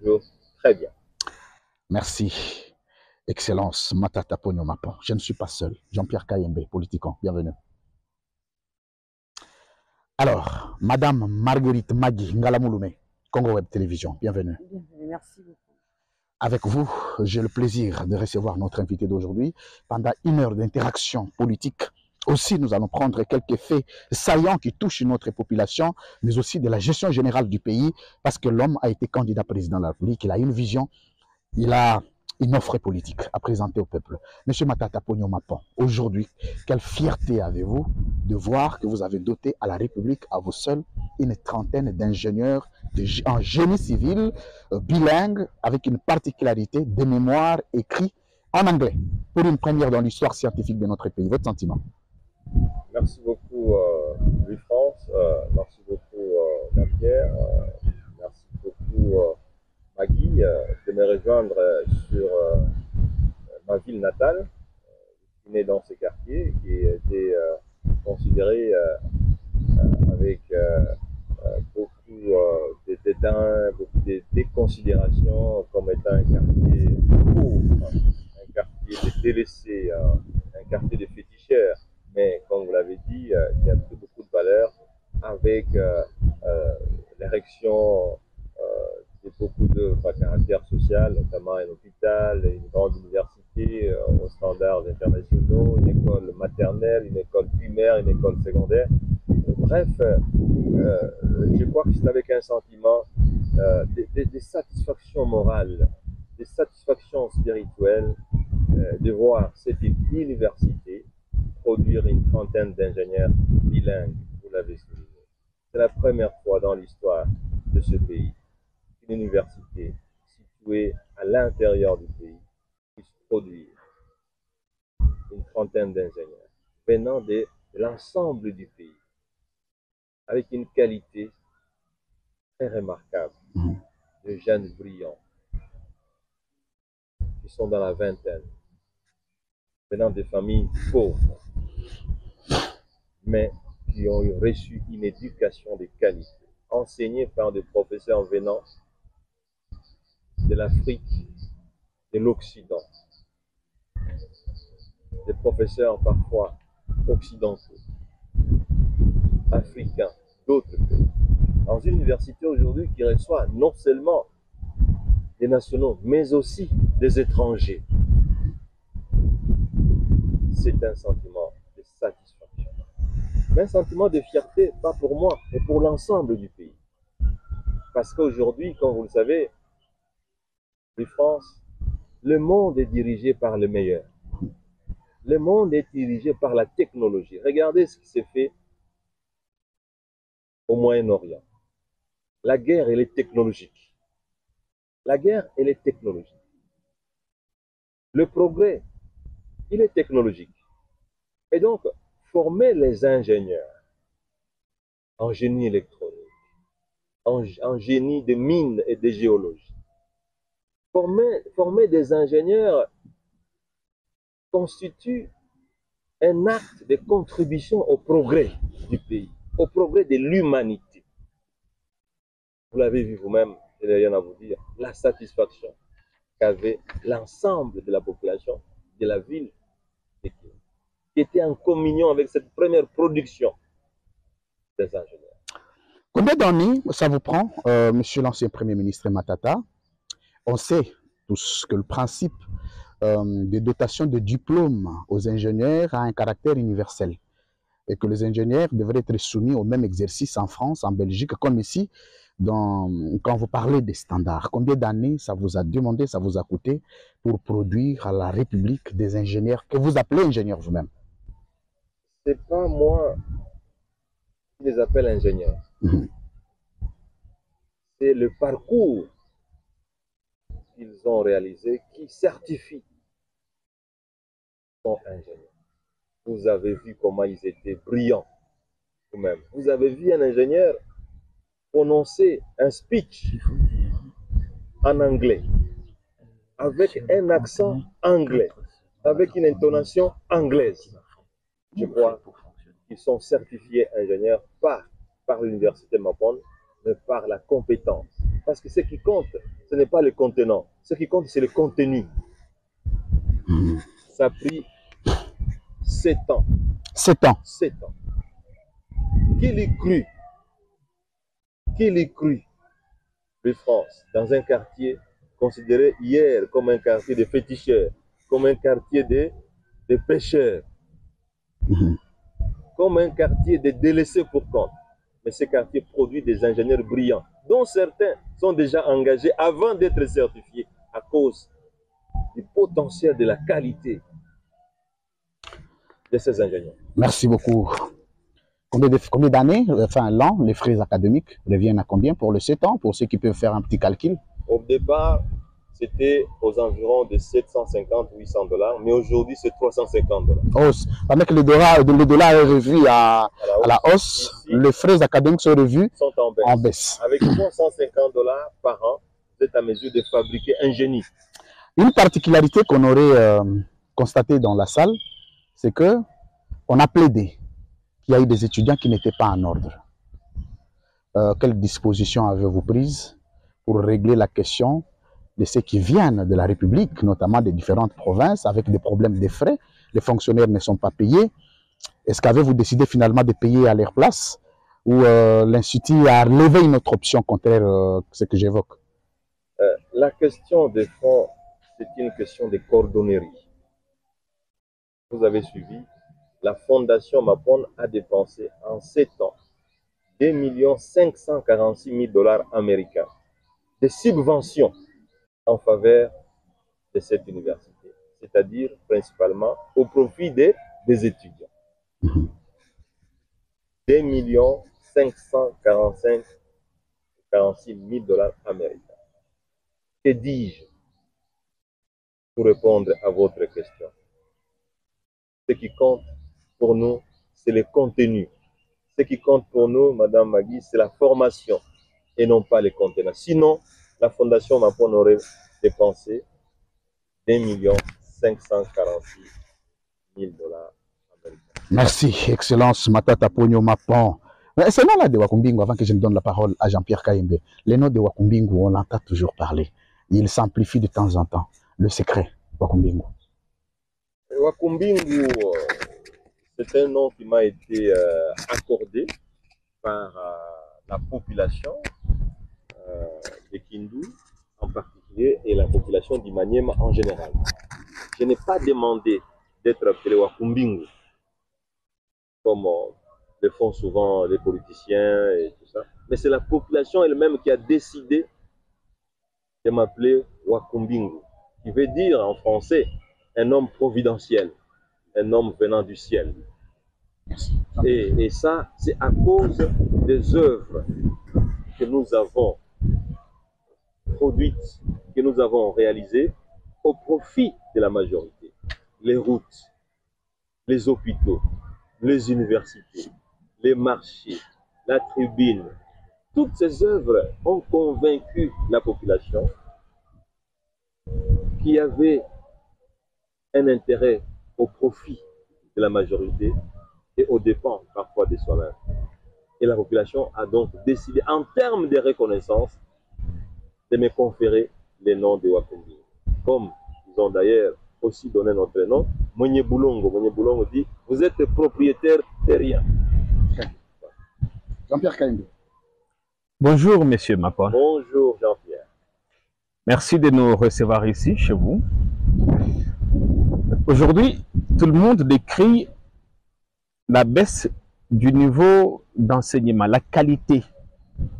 toujours très bien. Merci. Excellence, Matata Ponyo Mapon. Je ne suis pas seul. Jean-Pierre Kayembe, Politikon, bienvenue. Alors, Madame Marguerite Magui Ngalamouloumé, Congo Web Télévision, bienvenue. Bienvenue, merci beaucoup. Avec vous, j'ai le plaisir de recevoir notre invité d'aujourd'hui. Pendant une heure d'interaction politique, aussi nous allons prendre quelques faits saillants qui touchent notre population, mais aussi de la gestion générale du pays, parce que l'homme a été candidat président de la République, il a une vision, il a une offre politique à présenter au peuple. Monsieur Matata Ponyo Mapon, aujourd'hui, quelle fierté avez-vous de voir que vous avez doté à la République, à vous seuls, une trentaine d'ingénieurs en génie civil, bilingues, avec une particularité de mémoire écrit en anglais, pour une première dans l'histoire scientifique de notre pays. Votre sentiment? Merci beaucoup, Louis-France. Merci beaucoup, Jean-Pierre. Merci beaucoup, Magui, de me rejoindre sur ma ville natale, qui est née dans ce quartier, qui a été considéré avec beaucoup de dédain, beaucoup de déconsidération comme étant un quartier pauvre, un quartier de délaissé, un quartier de féticheurs. Mais comme vous l'avez dit, il y a beaucoup de valeurs avec l'érection de beaucoup d'œuvres à caractère social, notamment un hôpital, une grande université aux standards internationaux, une école maternelle, une école primaire, une école secondaire. Bref, je crois que c'est avec un sentiment de satisfaction morale, de satisfaction spirituelle de voir cette université produire une trentaine d'ingénieurs bilingues, vous l'avez souligné. C'est la première fois dans l'histoire de ce pays qu'une université située à l'intérieur du pays puisse produire une trentaine d'ingénieurs venant de l'ensemble du pays, avec une qualité très remarquable, de jeunes brillants qui sont dans la vingtaine, venant de familles pauvres, mais qui ont reçu une éducation de qualité, enseignée par des professeurs venant de l'Afrique, de l'Occident, des professeurs parfois occidentaux, africains, d'autres pays. Dans une université aujourd'hui qui reçoit non seulement des nationaux, mais aussi des étrangers. C'est un sentiment de satisfaction. Mais un sentiment de fierté, pas pour moi, mais pour l'ensemble du pays. Parce qu'aujourd'hui, comme vous le savez, en France, le monde est dirigé par le meilleur. Le monde est dirigé par la technologie. Regardez ce qui s'est fait au Moyen-Orient. La guerre, elle est technologique. La guerre, elle est technologique. Le progrès, il est technologique. Et donc, former les ingénieurs en génie électronique, en génie de mines et de géologie, former des ingénieurs constitue un acte de contribution au progrès du pays, au progrès de l'humanité. Vous l'avez vu vous-même, je n'ai rien à vous dire, la satisfaction qu'avait l'ensemble de la population de la ville de Kinshasa, qui était en communion avec cette première production des ingénieurs. Combien d'années ça vous prend, monsieur l'ancien Premier ministre Matata? On sait tous que le principe des dotations de diplômes aux ingénieurs a un caractère universel et que les ingénieurs devraient être soumis au même exercice en France, en Belgique, comme ici, quand vous parlez des standards. Combien d'années ça vous a demandé, ça vous a coûté pour produire à la République des ingénieurs que vous appelez ingénieurs vous-même? Ce n'est pas moi qui les appelle ingénieurs. C'est le parcours qu'ils ont réalisé qui certifie qu'ils sont ingénieurs. Vous avez vu comment ils étaient brillants vous-même. Vous avez vu un ingénieur prononcer un speech en anglais, avec un accent anglais, avec une intonation anglaise. Je crois qu'ils sont certifiés ingénieurs par l'université Mapon, mais par la compétence, Parce que ce qui compte, ce n'est pas le contenant. Ce qui compte, c'est le contenu. Ça a pris 7 ans. 7 ans. 7 ans. Qui l'eût cru? Qui l'eût cru? De France, dans un quartier considéré hier comme un quartier de féticheurs, comme un quartier de pêcheurs, comme un quartier de délaissés pour compte. Mais ce quartier produit des ingénieurs brillants, dont certains sont déjà engagés avant d'être certifiés à cause du potentiel de la qualité de ces ingénieurs. Merci beaucoup. Combien d'années, enfin l'an, les frais académiques reviennent à combien pour le 7 ans, pour ceux qui peuvent faire un petit calcul? Au départ, c'était aux environs de 750-800 $, mais aujourd'hui c'est 350 $. Oh, pendant que le dollar est revu à la hausse, ici, les frais académiques sont revus en baisse. Avec 350 $ par an, vous êtes à mesure de fabriquer un génie. Une particularité qu'on aurait constatée dans la salle, c'est que on a plaidé qu'il y a eu des étudiants qui n'étaient pas en ordre. Quelles dispositions avez-vous prises pour régler la question de ceux qui viennent de la République, notamment des différentes provinces, avec des problèmes de frais? Les fonctionnaires ne sont pas payés. Est-ce qu'avez-vous décidé finalement de payer à leur place, ou l'Institut a levé une autre option contraire à ce que j'évoque? La question des fonds, c'est une question de cordonnerie. Vous avez suivi, la Fondation Mapon a dépensé en 7 ans 2 546 000 $ américains de subventions en faveur de cette université, c'est-à-dire principalement au profit des étudiants. 2 546 000 $ américains. Que dis-je pour répondre à votre question? Ce qui compte pour nous, c'est le contenu. Ce qui compte pour nous, Madame Magui, c'est la formation et non pas les contenants. Sinon, la Fondation Mapon aurait dépensé 2 546 000 $ américains. Merci, Excellence Matata Ponyo Mapon. C'est le nom de Wakumbingu, avant que je ne donne la parole à Jean-Pierre Kaïmbe. Le nom de Wakumbingu, on l'entend toujours parler. Il s'amplifie de temps en temps. Le secret, Wakumbingu. Wakumbingu, c'est un nom qui m'a été accordé par la population de Kindu en particulier et la population d'Imaniema en général. Je n'ai pas demandé d'être appelé Wakumbingu, comme le font souvent les politiciens et tout ça, mais c'est la population elle-même qui a décidé de m'appeler Wakumbingu, qui veut dire en français un homme providentiel, un homme venant du ciel. Et ça, c'est à cause des œuvres que nous avons produites, que nous avons réalisées au profit de la majorité. Les routes, les hôpitaux, les universités, les marchés, la tribune, toutes ces œuvres ont convaincu la population qui avait un intérêt au profit de la majorité et aux dépens parfois de soi-même. Et la population a donc décidé, en termes de reconnaissance, de me conférer le nom de Wakumbingu. Comme ils ont d'ailleurs aussi donné notre nom, Mwenye Boulongo. Mwenye Boulongo dit, vous êtes propriétaire de rien. Jean-Pierre Kaïmbe. Bonjour, Monsieur Mapon. Bonjour, Jean-Pierre. Merci de nous recevoir ici, chez vous. Aujourd'hui, tout le monde décrit la baisse du niveau d'enseignement, la qualité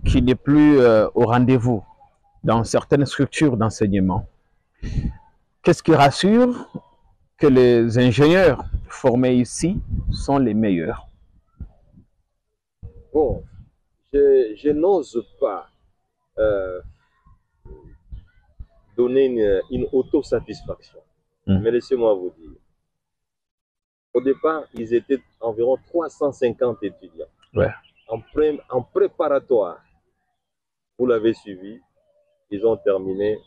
qui n'est plus au rendez-vous dans certaines structures d'enseignement. Qu'est-ce qui rassure? Que les ingénieurs formés ici sont les meilleurs. Bon, je n'ose pas donner une autosatisfaction. Mais laissez-moi vous dire. Au départ, ils étaient environ 350 étudiants. Ouais. En préparatoire, vous l'avez suivi, ils ont terminé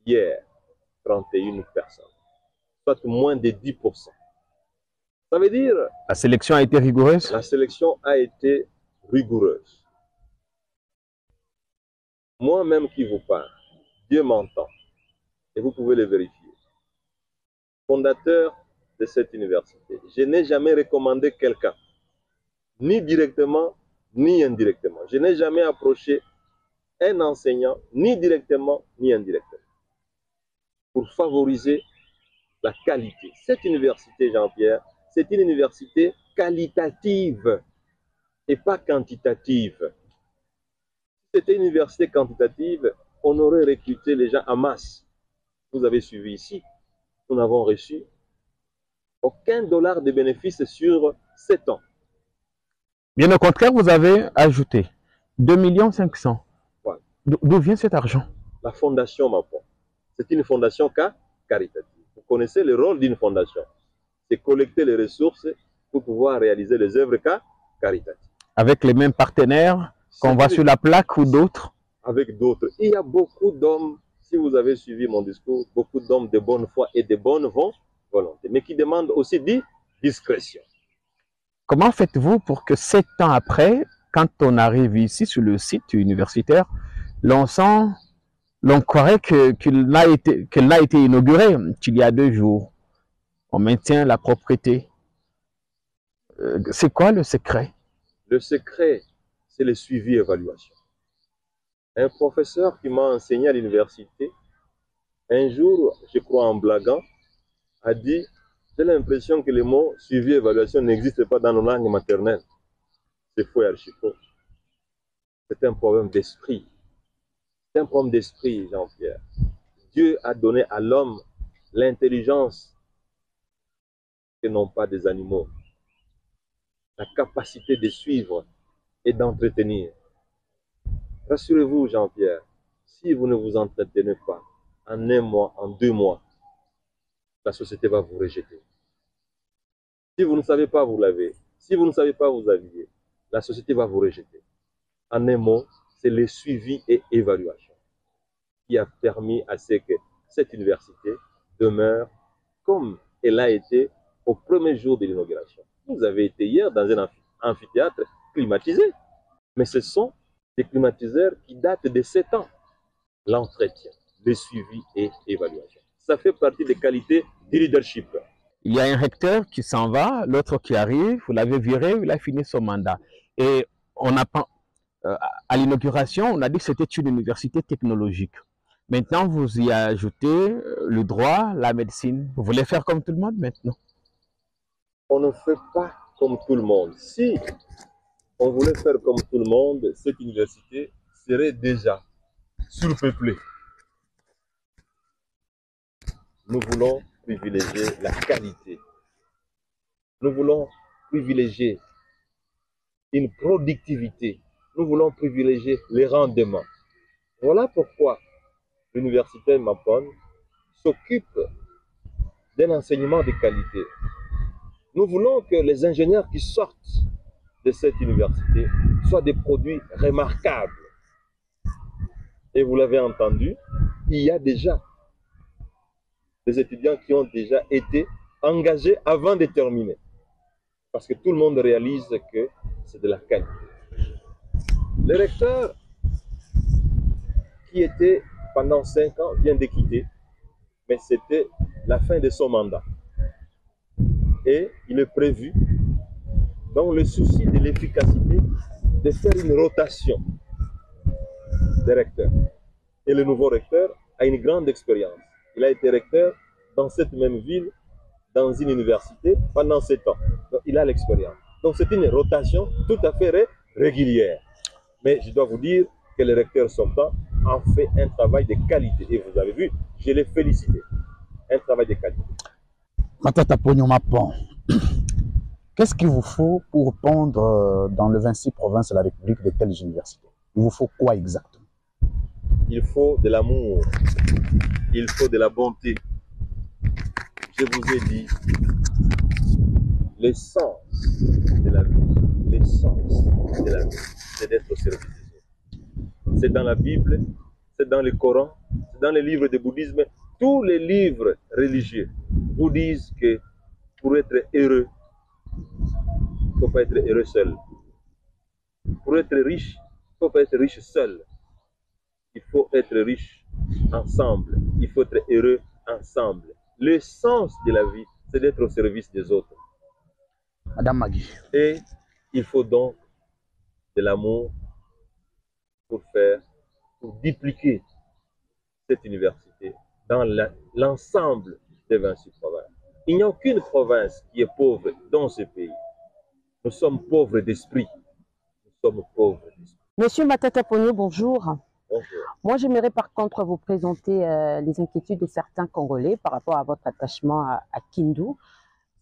hier 31 personnes, soit moins de 10%. Ça veut dire... La sélection a été rigoureuse? La sélection a été rigoureuse. Moi-même qui vous parle, Dieu m'entend. Et vous pouvez le vérifier. Fondateur de cette université, je n'ai jamais recommandé quelqu'un, ni directement, ni indirectement. Je n'ai jamais approché un enseignant, ni directement, ni indirectement, pour favoriser la qualité. Cette université, Jean-Pierre, c'est une université qualitative et pas quantitative. Si c'était une université quantitative, on aurait recruté les gens en masse. Vous avez suivi ici, nous n'avons reçu aucun dollar de bénéfice sur 7 ans. Bien au contraire, vous avez ajouté 2 500 000. Voilà. D'où vient cet argent? La fondation Mapon, c'est une fondation caritative. Vous connaissez le rôle d'une fondation. C'est collecter les ressources pour pouvoir réaliser les œuvres caritatives. Avec les mêmes partenaires qu'on voit sur la plaque ou d'autres? Avec d'autres. Il y a beaucoup d'hommes, si vous avez suivi mon discours, beaucoup d'hommes de bonne foi et de bonne volonté, mais qui demandent aussi discrétion. Comment faites-vous pour que 7 ans après, quand on arrive ici sur le site universitaire, l'on croirait qu'il a été inauguré il y a 2 jours? On maintient la propriété. C'est quoi le secret? Le secret, c'est le suivi-évaluation. Un professeur qui m'a enseigné à l'université, un jour, je crois en blaguant, a dit: j'ai l'impression que le mot suivi-évaluation n'existe pas dans nos langues maternelles. C'est faux et archi faux. C'est un problème d'esprit. C'est un problème d'esprit, Jean-Pierre. Dieu a donné à l'homme l'intelligence que n'ont pas des animaux, la capacité de suivre et d'entretenir. Rassurez-vous, Jean-Pierre, si vous ne vous entretenez pas, en 1 mois, en 2 mois, la société va vous rejeter. Si vous ne savez pas vous laver, si vous ne savez pas vous habiller, la société va vous rejeter. En un mot, c'est le suivi et évaluation qui a permis à ce que cette université demeure comme elle a été au premier jour de l'inauguration. Vous avez été hier dans un amphithéâtre climatisé, mais ce sont des climatiseurs qui datent de 7 ans. L'entretien, le suivi et évaluation. Ça fait partie des qualités du leadership. Il y a un recteur qui s'en va, l'autre qui arrive, vous l'avez viré, il a fini son mandat. Et on a, à l'inauguration, on a dit que c'était une université technologique. Maintenant, vous y ajoutez le droit, la médecine. Vous voulez faire comme tout le monde maintenant? On ne fait pas comme tout le monde. Si on voulait faire comme tout le monde, cette université serait déjà surpeuplée. Nous voulons privilégier la qualité. Nous voulons privilégier une productivité. Nous voulons privilégier les rendements. Voilà pourquoi l'université Mapon s'occupe d'un enseignement de qualité. Nous voulons que les ingénieurs qui sortent de cette université soient des produits remarquables. Et vous l'avez entendu, il y a déjà des étudiants qui ont déjà été engagés avant de terminer. Parce que tout le monde réalise que c'est de la qualité. Le recteur, qui était pendant 5 ans, vient de quitter, mais c'était la fin de son mandat. Et il est prévu, dans le souci de l'efficacité, de faire une rotation des recteurs. Et le nouveau recteur a une grande expérience. Il a été recteur dans cette même ville, dans une université, pendant 7 ans. Donc, il a l'expérience. Donc, c'est une rotation tout à fait régulière. Mais je dois vous dire que le recteur sortant a fait un travail de qualité. Et vous avez vu, je l'ai félicité. Un travail de qualité. Matata Pogno Mapon, qu'est-ce qu'il vous faut pour pondre dans le 26 provinces de la République de telles universités? Il vous faut quoi exactement? Il faut de l'amour. Il faut de la bonté. Je vous ai dit, l'essence de la vie, l'essence de la vie, c'est d'être au service des autres. C'est dans la Bible, c'est dans le Coran, c'est dans les livres de bouddhisme. Tous les livres religieux vous disent que pour être heureux, il ne faut pas être heureux seul. Pour être riche, il ne faut pas être riche seul. Il faut être riche ensemble. Il faut être heureux ensemble. Le sens de la vie, c'est d'être au service des autres. Madame Magui. Et il faut donc de l'amour pour dupliquer cette université dans l'ensemble des 26 provinces. Il n'y a aucune province qui est pauvre dans ce pays. Nous sommes pauvres d'esprit. Nous sommes pauvres d'esprit. Monsieur Matata Ponyo, bonjour. Bonjour. Moi, j'aimerais par contre vous présenter les inquiétudes de certains Congolais par rapport à votre attachement à Kindu.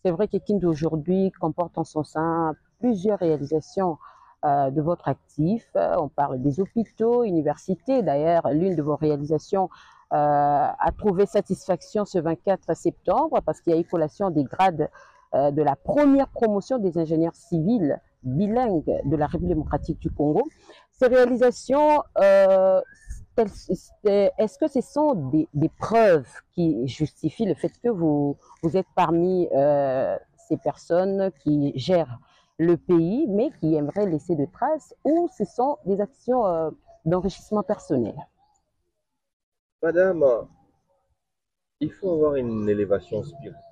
C'est vrai que Kindu aujourd'hui comporte en son sein plusieurs réalisations de votre actif. On parle des hôpitaux, universités. D'ailleurs, l'une de vos réalisations a trouvé satisfaction ce 24 septembre parce qu'il y a eu collation des grades de la première promotion des ingénieurs civils bilingues de la République démocratique du Congo. Ces réalisations, est-ce que ce sont des preuves qui justifient le fait que vous êtes parmi ces personnes qui gèrent le pays, mais qui aimeraient laisser de traces, ou ce sont des actions d'enrichissement personnel? Madame, il faut avoir une élévation spirituelle.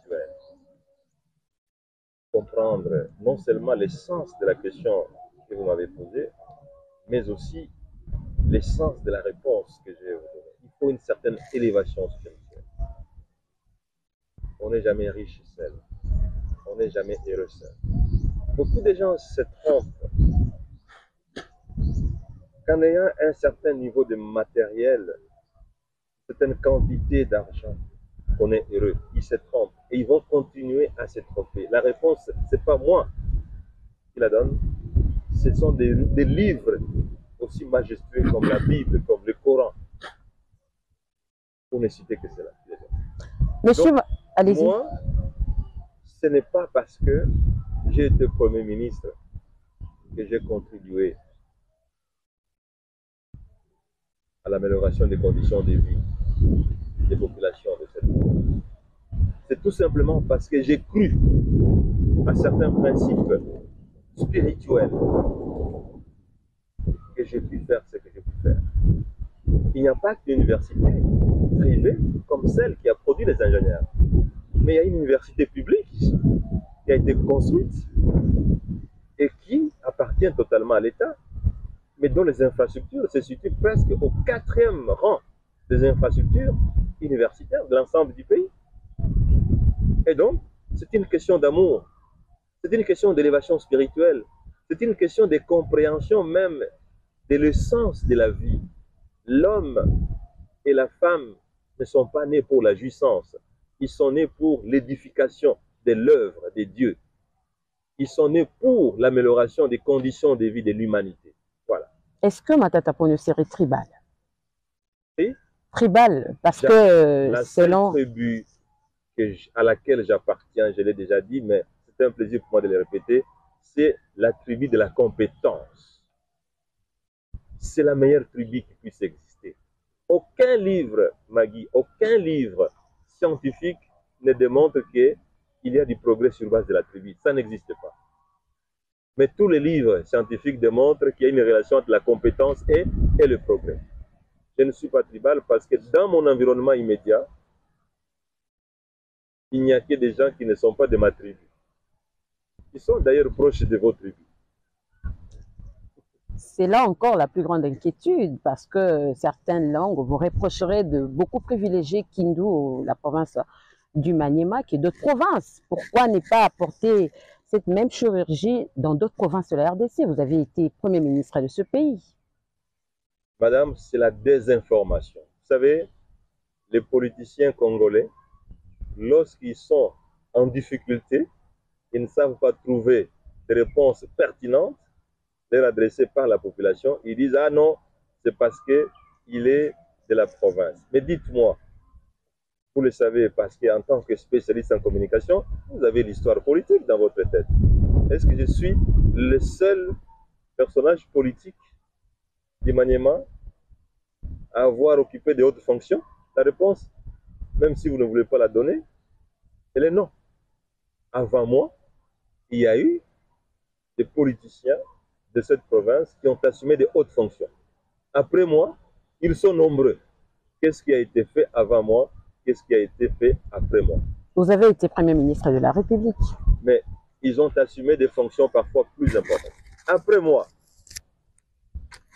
Comprendre non seulement l'essence de la question que vous m'avez posée, mais aussi l'essence de la réponse que je vais vous donner. Il faut une certaine élévation spirituelle. On n'est jamais riche seul. On n'est jamais heureux seul. Beaucoup de gens se trompent. Qu'en ayant un certain niveau de matériel, une certaine quantité d'argent, qu'on est heureux, ils se trompent. Et ils vont continuer à se tromper. La réponse, ce n'est pas moi qui la donne. Ce sont des livres aussi majestueux comme la Bible, comme le Coran, pour ne citer que cela. Monsieur, allez-y. Moi, ce n'est pas parce que j'ai été Premier ministre que j'ai contribué à l'amélioration des conditions de vie des populations de cette province. C'est tout simplement parce que j'ai cru à certains principes spirituels que j'ai pu faire ce que j'ai pu faire. Il n'y a pas d'université privée comme celle qui a produit les ingénieurs. Mais il y a une université publique qui a été construite et qui appartient totalement à l'État, mais dont les infrastructures se situent presque au 4e rang des infrastructures universitaires de l'ensemble du pays. Et donc, c'est une question d'amour, c'est une question d'élévation spirituelle, c'est une question de compréhension même de l'essence de la vie. L'homme et la femme ne sont pas nés pour la jouissance, ils sont nés pour l'édification de l'œuvre de Dieu. Ils sont nés pour l'amélioration des conditions de vie de l'humanité. Voilà. Est-ce que Matata Ponyo serait tribal? Et tribal, parce que la selon... seule tribu à laquelle j'appartiens, je l'ai déjà dit, mais c'est un plaisir pour moi de le répéter, c'est la tribu de la compétence. C'est la meilleure tribu qui puisse exister. Aucun livre, Magui, aucun livre scientifique ne démontre qu'il y a du progrès sur base de la tribu. Ça n'existe pas. Mais tous les livres scientifiques démontrent qu'il y a une relation entre la compétence et le progrès. Je ne suis pas tribal parce que dans mon environnement immédiat, il n'y a que des gens qui ne sont pas de ma tribu. Ils sont d'ailleurs proches de vos tribus. C'est là encore la plus grande inquiétude, parce que certaines langues vous reprocheraient de beaucoup privilégier Kindu, la province du Maniema, qui est d'autres provinces. Pourquoi ne pas apporter cette même chirurgie dans d'autres provinces de la RDC? Vous avez été Premier ministre de ce pays. Madame, c'est la désinformation. Vous savez, les politiciens congolais, lorsqu'ils sont en difficulté, ils ne savent pas trouver des réponses pertinentes, leur adressées par la population. Ils disent, ah non, c'est parce qu'il est de la province. Mais dites-moi, vous le savez, parce qu'en tant que spécialiste en communication, vous avez l'histoire politique dans votre tête. Est-ce que je suis le seul personnage politique du Maniema à avoir occupé de hautes fonctions? La réponse, même si vous ne voulez pas la donner, elle est non. Avant moi, il y a eu des politiciens de cette province qui ont assumé de hautes fonctions. Après moi, Ils sont nombreux. Qu'est-ce qui a été fait avant moi? Qu'est-ce qui a été fait après moi? Vous avez été Premier ministre de la République. Mais ils ont assumé des fonctions parfois plus importantes. Après moi,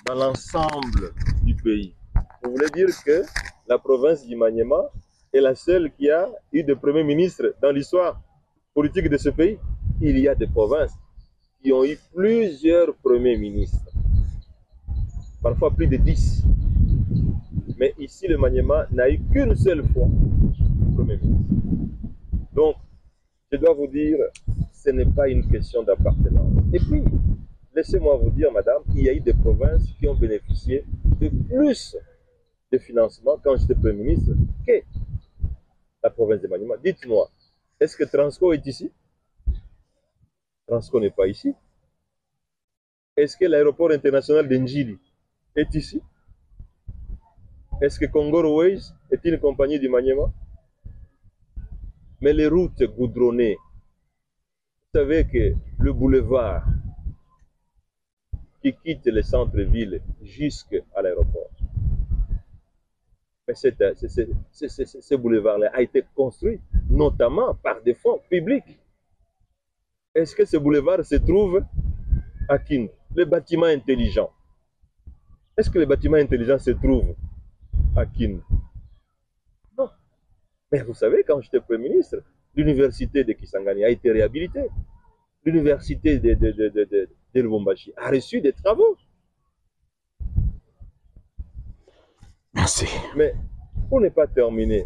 dans l'ensemble du pays, vous voulez dire que la province du Maniema est la seule qui a eu de Premier ministre dans l'histoire politique de ce pays? Il y a des provinces qui ont eu plusieurs premiers ministres, parfois plus de 10. Mais ici, le Maniema n'a eu qu'une seule fois Premier ministre. Donc, je dois vous dire, ce n'est pas une question d'appartenance. Et puis, laissez-moi vous dire, madame, il y a eu des provinces qui ont bénéficié de plus de financement quand j'étais Premier ministre que la province de Maniema. Dites-moi, est-ce que Transco est ici? Transco n'est pas ici. Est-ce que l'aéroport international d'Njili est ici? Est-ce que Congo Airways est une compagnie du Maniema? Mais les routes goudronnées, vous savez que le boulevard qui quitte le centre-ville jusqu'à l'aéroport, mais ce boulevard-là a été construit notamment par des fonds publics. Est-ce que ce boulevard se trouve à Kindu? Les bâtiments intelligents. Est-ce que les bâtiments intelligents se trouvent à Kindu? Non. Mais vous savez, quand j'étais Premier ministre, l'université de Kisangani a été réhabilitée. L'université de Lubumbashi a reçu des travaux. Merci. Mais pour ne pas terminer,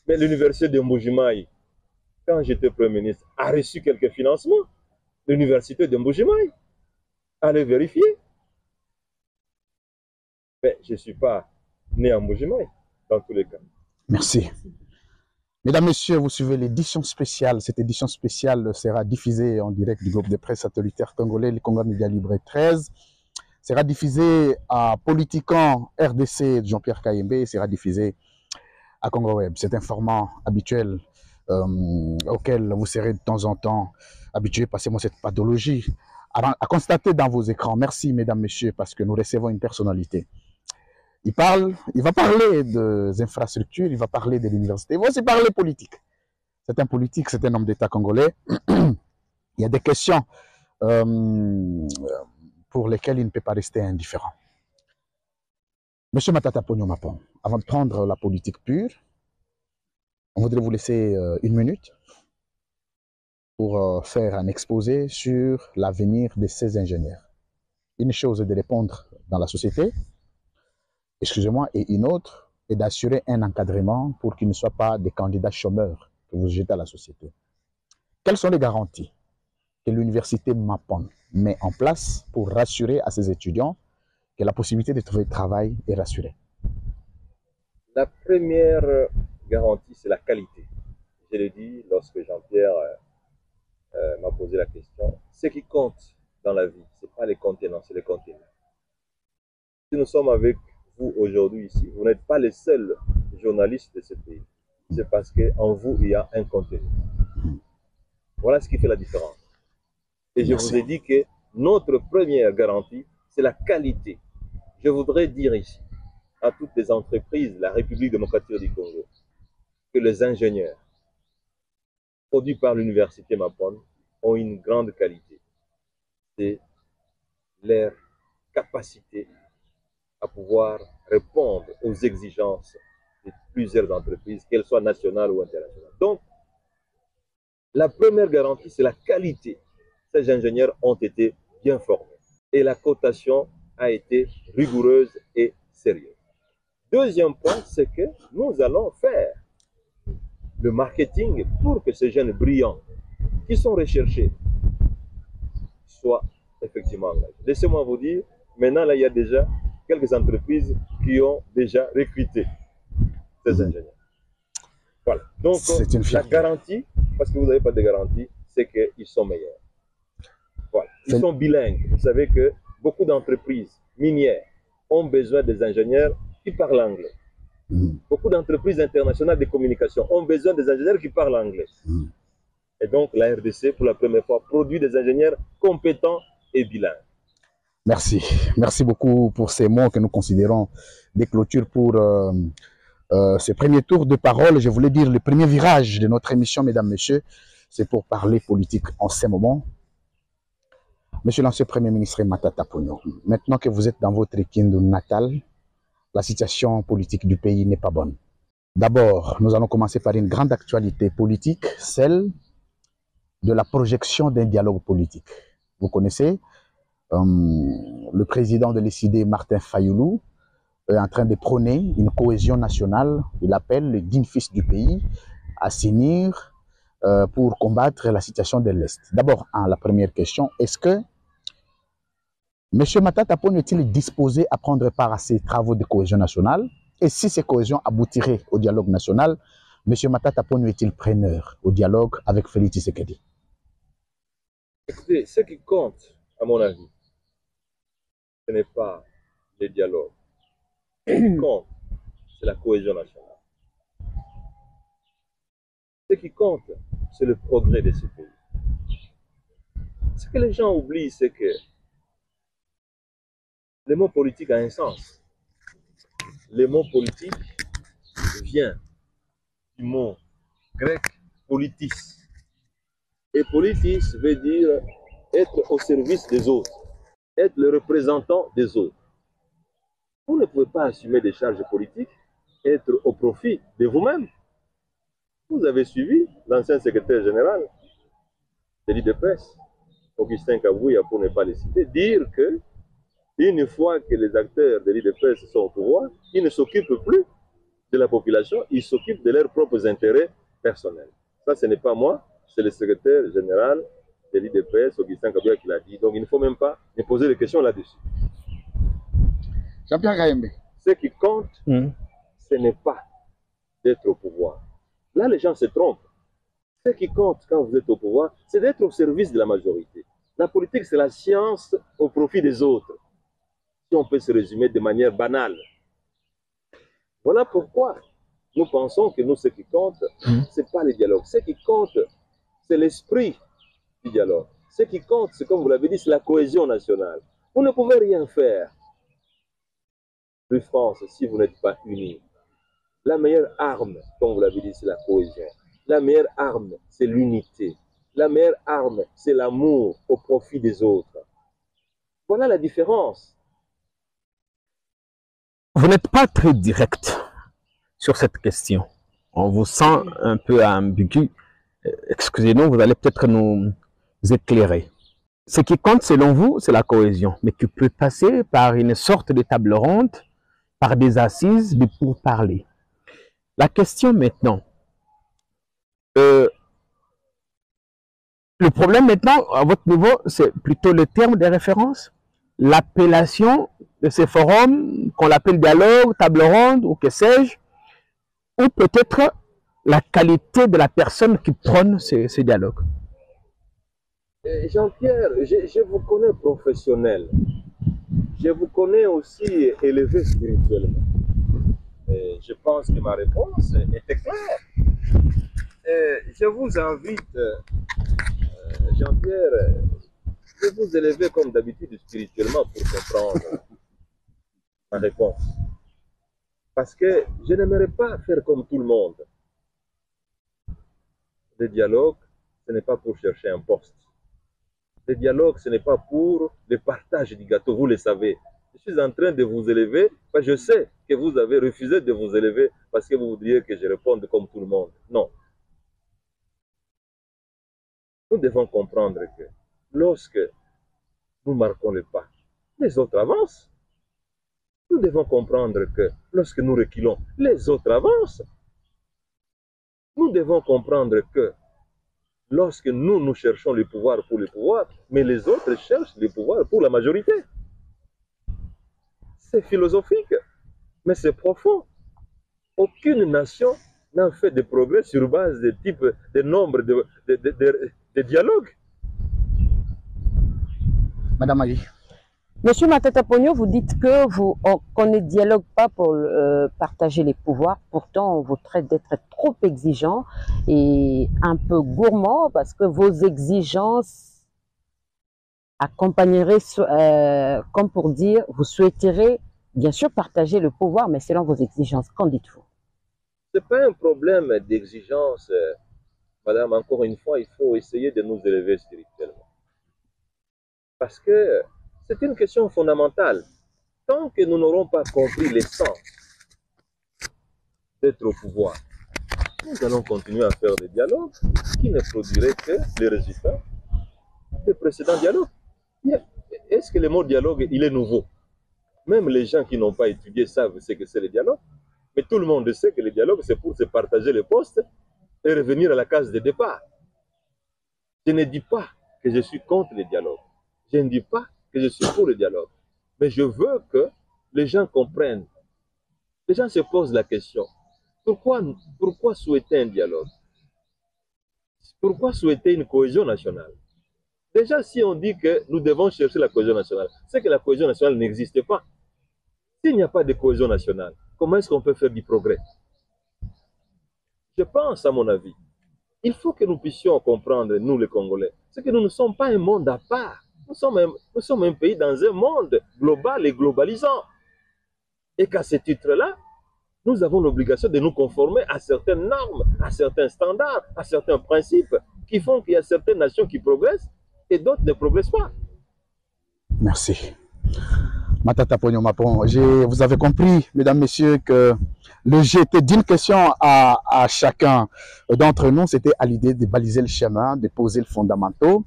mais l'université de Mbujimayi, quand j'étais Premier ministre, a reçu quelques financements. L'université de Mbujimayi, allez vérifier. Mais je ne suis pas né à Mbujimayi, dans tous les cas. Merci. Mesdames, Messieurs, vous suivez l'édition spéciale. Cette édition spéciale sera diffusée en direct du groupe de presse satellitaire congolais, le Congo Média Libre 13. Sera diffusée à Politican RDC de Jean-Pierre Kayembe, sera diffusée à Congo Web. C'est un format habituel auquel vous serez de temps en temps habitués, passez-moi cette pathologie, à constater dans vos écrans. Merci, mesdames, messieurs, parce que nous recevons une personnalité. Il va parler des infrastructures, il va parler de l'université, il va aussi parler politique. C'est un politique, c'est un homme d'État congolais. Il y a des questions pour lesquelles il ne peut pas rester indifférent. Monsieur Matata Ponyo Mapon, avant de prendre la politique pure, on voudrait vous laisser une minute pour faire un exposé sur l'avenir de ces ingénieurs. Une chose est de répondre dans la société, excusez-moi, et une autre est d'assurer un encadrement pour qu'ils ne soient pas des candidats chômeurs que vous jetez à la société. Quelles sont les garanties que l'université Mapon met en place pour rassurer à ses étudiants que la possibilité de trouver travail est rassurée? La première garantie, c'est la qualité. Je l'ai dit lorsque Jean-Pierre m'a posé la question. Ce qui compte dans la vie, ce n'est pas les contenants, c'est les contenus. Si nous sommes avec vous aujourd'hui ici, vous n'êtes pas les seuls journalistes de ce pays. C'est parce qu'en vous, il y a un contenu. Voilà ce qui fait la différence. Et je vous ai dit que notre première garantie, c'est la qualité. Je voudrais dire ici, à toutes les entreprises de la République démocratique du Congo, que les ingénieurs produits par l'université Mapon ont une grande qualité. C'est leur capacité à pouvoir répondre aux exigences de plusieurs entreprises, qu'elles soient nationales ou internationales. Donc, la première garantie, c'est la qualité. Ces ingénieurs ont été bien formés et la cotation a été rigoureuse et sérieuse. Deuxième point, c'est que nous allons faire le marketing pour que ces jeunes brillants qui sont recherchés soient effectivement engagés. Laissez-moi vous dire, maintenant là, il y a déjà quelques entreprises qui ont déjà recruté ces ingénieurs. Voilà. Donc, la garantie, parce que vous n'avez pas de garantie, c'est qu'ils sont meilleurs. Voilà. Ils sont bilingues. Vous savez que beaucoup d'entreprises minières ont besoin des ingénieurs qui parlent anglais. Beaucoup d'entreprises internationales de communication ont besoin des ingénieurs qui parlent anglais. Et donc, la RDC, pour la première fois, produit des ingénieurs compétents et bilingues. Merci. Merci beaucoup pour ces mots que nous considérons des clôtures pour ce premier tour de parole. Je voulais dire le premier virage de notre émission, mesdames, messieurs, c'est pour parler politique en ce moment. Monsieur l'ancien Premier ministre Matata Ponyo, maintenant que vous êtes dans votre Kindu natal, la situation politique du pays n'est pas bonne. D'abord, nous allons commencer par une grande actualité politique, celle de la projection d'un dialogue politique. Vous connaissez, le président de l'ECD, Martin Fayoulou, est en train de prôner une cohésion nationale. Il appelle les dignes fils du pays à s'unir pour combattre la situation de l'Est. D'abord, la première question, est-ce que M. Matata Ponyo est-il disposé à prendre part à ces travaux de cohésion nationale? Et si ces cohésions aboutiraient au dialogue national, M. Matata Ponyo est-il preneur au dialogue avec Félix Tshisekedi? Écoutez, ce qui compte, à mon avis, ce n'est pas le dialogue. Ce qui compte, c'est la cohésion nationale. Ce qui compte, c'est le progrès de ce pays. Ce que les gens oublient, c'est que le mot politique a un sens. Le mot politique vient du mot grec politis. Et politis veut dire être au service des autres, être le représentant des autres. Vous ne pouvez pas assumer des charges politiques, être au profit de vous-même. Vous avez suivi l'ancien secrétaire général de l'IDPS, Augustin Kabouya, pour ne pas le citer, dire que une fois que les acteurs de l'IDPS sont au pouvoir, ils ne s'occupent plus de la population, ils s'occupent de leurs propres intérêts personnels. Ça, ce n'est pas moi, c'est le secrétaire général de l'IDPS, Augustin Kabouya, qui l'a dit. Donc, il ne faut même pas me poser des questions là-dessus. Jean-Pierre Gaïmbe. Ce qui compte, ce n'est pas d'être au pouvoir. Là, les gens se trompent. Ce qui compte quand vous êtes au pouvoir, c'est d'être au service de la majorité. La politique, c'est la science au profit des autres. Si on peut se résumer de manière banale. Voilà pourquoi nous pensons que nous, ce qui compte, ce n'est pas le dialogue. Ce qui compte, c'est l'esprit du dialogue. Ce qui compte, c'est comme vous l'avez dit, c'est la cohésion nationale. Vous ne pouvez rien faire de France si vous n'êtes pas unis. La meilleure arme, comme vous l'avez dit, c'est la cohésion. La meilleure arme, c'est l'unité. La meilleure arme, c'est l'amour au profit des autres. Voilà la différence. Vous n'êtes pas très direct sur cette question. On vous sent un peu ambigu. Excusez-nous, vous allez peut-être nous éclairer. Ce qui compte selon vous, c'est la cohésion, mais qui peut passer par une sorte de table ronde, par des assises, mais pour parler. La question maintenant, le problème maintenant, à votre niveau, c'est plutôt le terme de référence, l'appellation de ces forums, qu'on l'appelle dialogue, table ronde, ou que sais-je, ou peut-être la qualité de la personne qui prône ces dialogues. Jean-Pierre, je vous connais professionnel. Je vous connais aussi élevé spirituellement. Et je pense que ma réponse était claire. Et je vous invite, Jean-Pierre, de vous élever comme d'habitude spirituellement pour comprendre ma réponse. Parce que je n'aimerais pas faire comme tout le monde. Le dialogue, ce n'est pas pour chercher un poste. Le dialogue, ce n'est pas pour le partage du gâteau, vous le savez. Je suis en train de vous élever, parce que je sais que vous avez refusé de vous élever parce que vous voudriez que je réponde comme tout le monde. Non. Nous devons comprendre que lorsque nous marquons le pas, les autres avancent. Nous devons comprendre que lorsque nous reculons, les autres avancent. Nous devons comprendre que lorsque nous cherchons le pouvoir pour le pouvoir, mais les autres cherchent le pouvoir pour la majorité. C'est philosophique, mais c'est profond. Aucune nation n'a fait de progrès sur base de type, de nombre de dialogues. Madame Ali. Monsieur Matata Ponyo, vous dites qu'on ne dialogue pas pour partager les pouvoirs. Pourtant, on vous traite d'être trop exigeant et un peu gourmand parce que vos exigences accompagneraient, comme pour dire, vous souhaiteriez bien sûr partager le pouvoir, mais selon vos exigences. Qu'en dites-vous? Ce n'est pas un problème d'exigence, madame. Encore une fois, il faut essayer de nous élever spirituellement. Parce que c'est une question fondamentale. Tant que nous n'aurons pas compris l'essence d'être au pouvoir, nous allons continuer à faire des dialogues qui ne produiraient que les résultats des précédents dialogues. Est-ce que le mot dialogue, il est nouveau? Même les gens qui n'ont pas étudié savent ce que c'est le dialogue. Mais tout le monde sait que le dialogue, c'est pour se partager les postes et revenir à la case de départ. Je ne dis pas que je suis contre le dialogue. Je ne dis pas que je suis pour le dialogue. Mais je veux que les gens comprennent. Les gens se posent la question. Pourquoi souhaiter un dialogue? Pourquoi souhaiter une cohésion nationale? Déjà, si on dit que nous devons chercher la cohésion nationale, c'est que la cohésion nationale n'existe pas. S'il n'y a pas de cohésion nationale, comment est-ce qu'on peut faire du progrès? Je pense, à mon avis, il faut que nous puissions comprendre, nous les Congolais, c'est que nous ne sommes pas un monde à part. Nous sommes un pays dans un monde global et globalisant. Et qu'à ce titre-là, nous avons l'obligation de nous conformer à certaines normes, à certains standards, à certains principes qui font qu'il y a certaines nations qui progressent et d'autres ne progressent pas. Merci. Matata Ponyo Mapon, vous avez compris, mesdames, messieurs, que le jeu était d'une question à chacun d'entre nous. C'était à l'idée de baliser le chemin, de poser le fondamentaux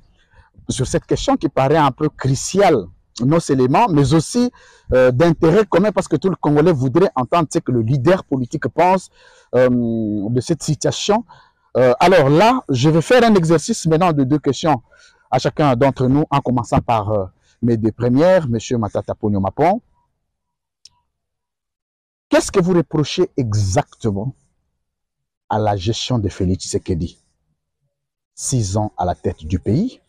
sur cette question qui paraît un peu cruciale, non seulement, mais aussi d'intérêt commun, parce que tout le Congolais voudrait entendre ce que le leader politique pense de cette situation. Alors là, je vais faire un exercice maintenant de 2 questions à chacun d'entre nous, en commençant par mes 2 premières, M. Matata Ponyo Mapon. Qu'est-ce que vous reprochez exactement à la gestion de Félix Tshisekedi? 6 ans à la tête du pays.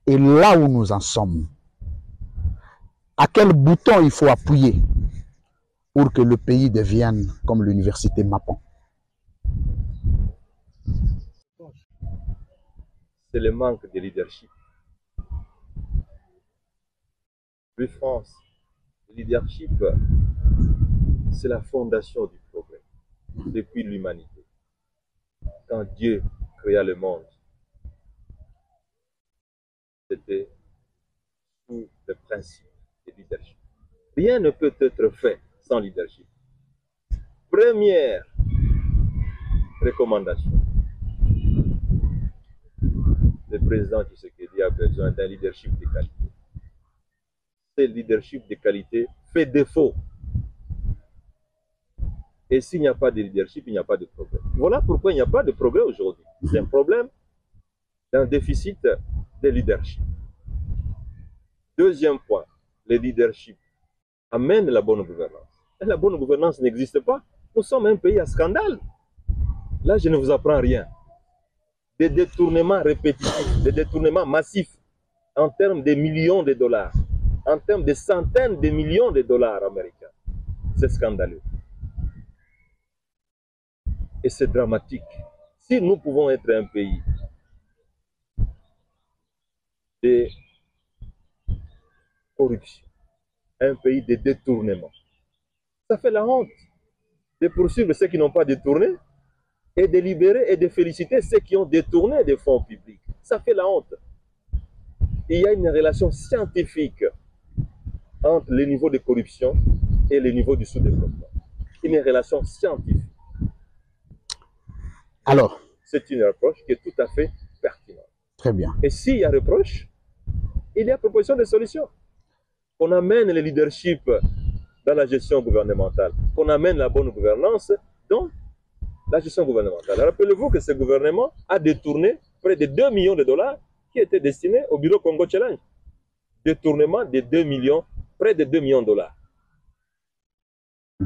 Et là où nous en sommes, à quel bouton il faut appuyer pour que le pays devienne comme l'université Mapon? C'est le manque de leadership. Plus France, le leadership, c'est la fondation du progrès depuis l'humanité. Quand Dieu créa le monde, c'était sous le principe de leadership. Rien ne peut être fait sans leadership. Première recommandation. Le président Tshisekedi a besoin d'un leadership de qualité. Ce leadership de qualité fait défaut. Et s'il n'y a pas de leadership, il n'y a pas de progrès. Voilà pourquoi il n'y a pas de progrès aujourd'hui. C'est un problème d'un déficit de leadership. Deuxième point, le leadership amène la bonne gouvernance. Et la bonne gouvernance n'existe pas. Nous sommes un pays à scandale. Là, je ne vous apprends rien. Des détournements répétitifs, des détournements massifs en termes de millions de dollars, en termes de centaines de millions de dollars américains. C'est scandaleux. Et c'est dramatique. Si nous pouvons être un pays de corruption, un pays de détournement, ça fait la honte de poursuivre ceux qui n'ont pas détourné et de libérer et de féliciter ceux qui ont détourné des fonds publics. Ça fait la honte. Il y a une relation scientifique entre le niveau de corruption et le niveau du sous-développement. Une relation scientifique. Alors, c'est une approche qui est tout à fait pertinente. Très bien. Et s'il y a reproche, il y a proposition de solution. Qu'on amène le leadership dans la gestion gouvernementale, qu'on amène la bonne gouvernance dans la gestion gouvernementale. Rappelez-vous que ce gouvernement a détourné près de 2 millions de dollars qui étaient destinés au bureau Congo Challenge. Détournement de 2 millions, près de 2 millions de dollars.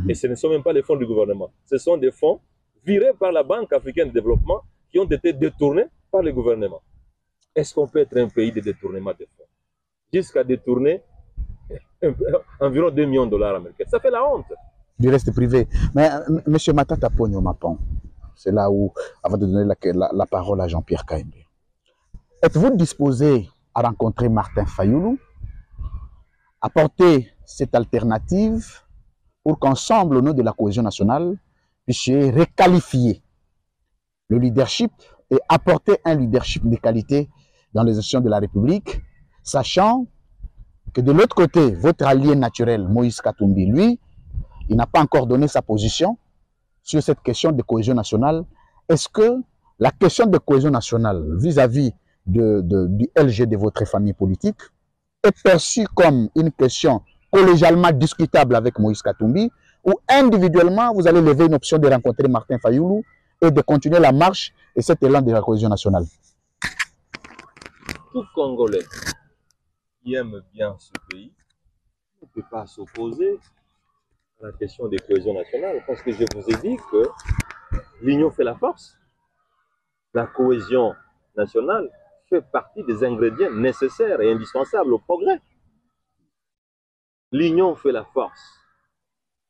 Et ce ne sont même pas les fonds du gouvernement. Ce sont des fonds virés par la Banque africaine de développement qui ont été détournés par le gouvernement. Est-ce qu'on peut être un pays de détournement de fonds? Jusqu'à détourner environ 2 millions de dollars américains. Ça fait la honte. Du reste privé. Mais M. Matata Ponyo Mapon, c'est là où, avant de donner la parole à Jean-Pierre Kaïmbe, êtes-vous disposé à rencontrer Martin Fayoulou, apporter cette alternative pour qu'ensemble, au nom de la cohésion nationale, puissions requalifier le leadership et apporter un leadership de qualité dans les institutions de la République, sachant que de l'autre côté, votre allié naturel, Moïse Katumbi, lui, il n'a pas encore donné sa position sur cette question de cohésion nationale. Est-ce que la question de cohésion nationale vis-à-vis du LG de votre famille politique est perçue comme une question collégialement discutable avec Moïse Katumbi, ou individuellement, vous allez lever une option de rencontrer Martin Fayoulou et de continuer la marche et cet élan de la cohésion nationale? Tout Congolais qui aime bien ce pays ne peut pas s'opposer à la question des cohésions nationales, parce que je vous ai dit que l'union fait la force. La cohésion nationale fait partie des ingrédients nécessaires et indispensables au progrès. L'union fait la force.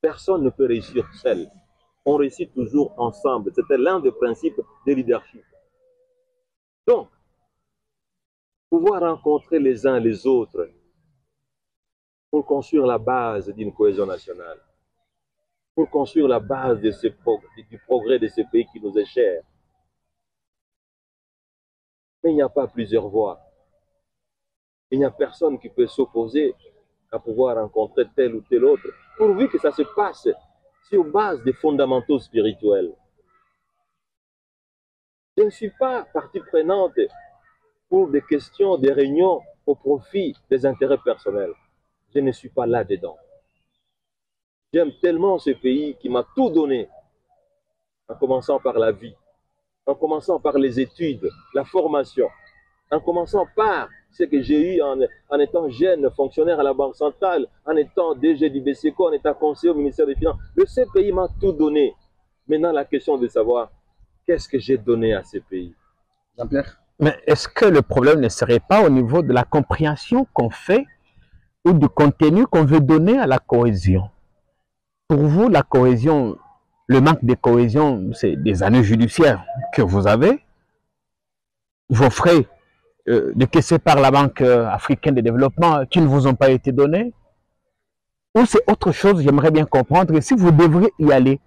Personne ne peut réussir seul. On réussit toujours ensemble. C'était l'un des principes de leadership. Donc, pouvoir rencontrer les uns les autres pour construire la base d'une cohésion nationale, pour construire la base de du progrès de ce pays qui nous est cher. Mais il n'y a pas plusieurs voies. Il n'y a personne qui peut s'opposer à pouvoir rencontrer tel ou tel autre, pourvu que ça se passe sur base des fondamentaux spirituels. Je ne suis pas partie prenante pour des questions, des réunions au profit des intérêts personnels. Je ne suis pas là-dedans. J'aime tellement ce pays qui m'a tout donné, en commençant par la vie, en commençant par les études, la formation, en commençant par ce que j'ai eu en étant jeune fonctionnaire à la Banque centrale, en étant DG du BCECO, en étant conseiller au ministère des Finances. Ce pays m'a tout donné. Maintenant, la question de savoir qu'est-ce que j'ai donné à ce pays. Jean-Pierre? Mais est-ce que le problème ne serait pas au niveau de la compréhension qu'on fait ou du contenu qu'on veut donner à la cohésion? Pour vous, la cohésion, le manque de cohésion, c'est des années judiciaires que vous avez, vos frais décaissés par la Banque africaine de développement qui ne vous ont pas été donnés, ou c'est autre chose? J'aimerais bien comprendre. Et si vous devriez y aller,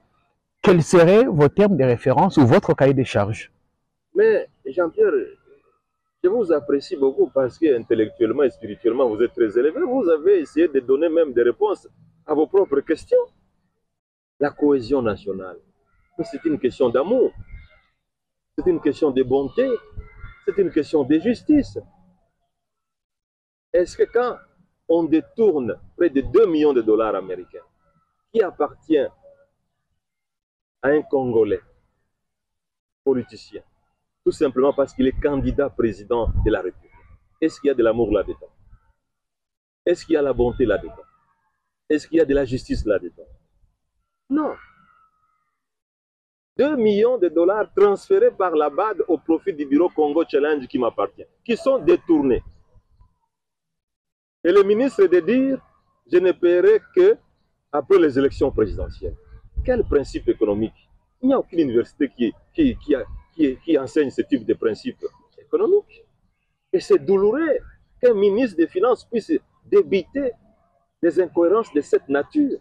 quels seraient vos termes de référence ou votre cahier des charges? Mais Jean-Pierre, je vous apprécie beaucoup parce qu'intellectuellement et spirituellement, vous êtes très élevé. Vous avez essayé de donner même des réponses à vos propres questions. La cohésion nationale, c'est une question d'amour, c'est une question de bonté, c'est une question de justice. Est-ce que quand on détourne près de 2 millions de dollars américains qui appartient à un Congolais politicien, tout simplement parce qu'il est candidat président de la République, est-ce qu'il y a de l'amour là-dedans? Est-ce qu'il y a la bonté là-dedans? Est-ce qu'il y a de la justice là-dedans? Non. 2 millions de dollars transférés par la BAD au profit du bureau Congo Challenge qui m'appartient, qui sont détournés. Et le ministre de dire, je ne paierai que après les élections présidentielles. Quel principe économique? Il n'y a aucune université qui enseigne ce type de principe économique. Et c'est douloureux qu'un ministre des Finances puisse débiter des incohérences de cette nature.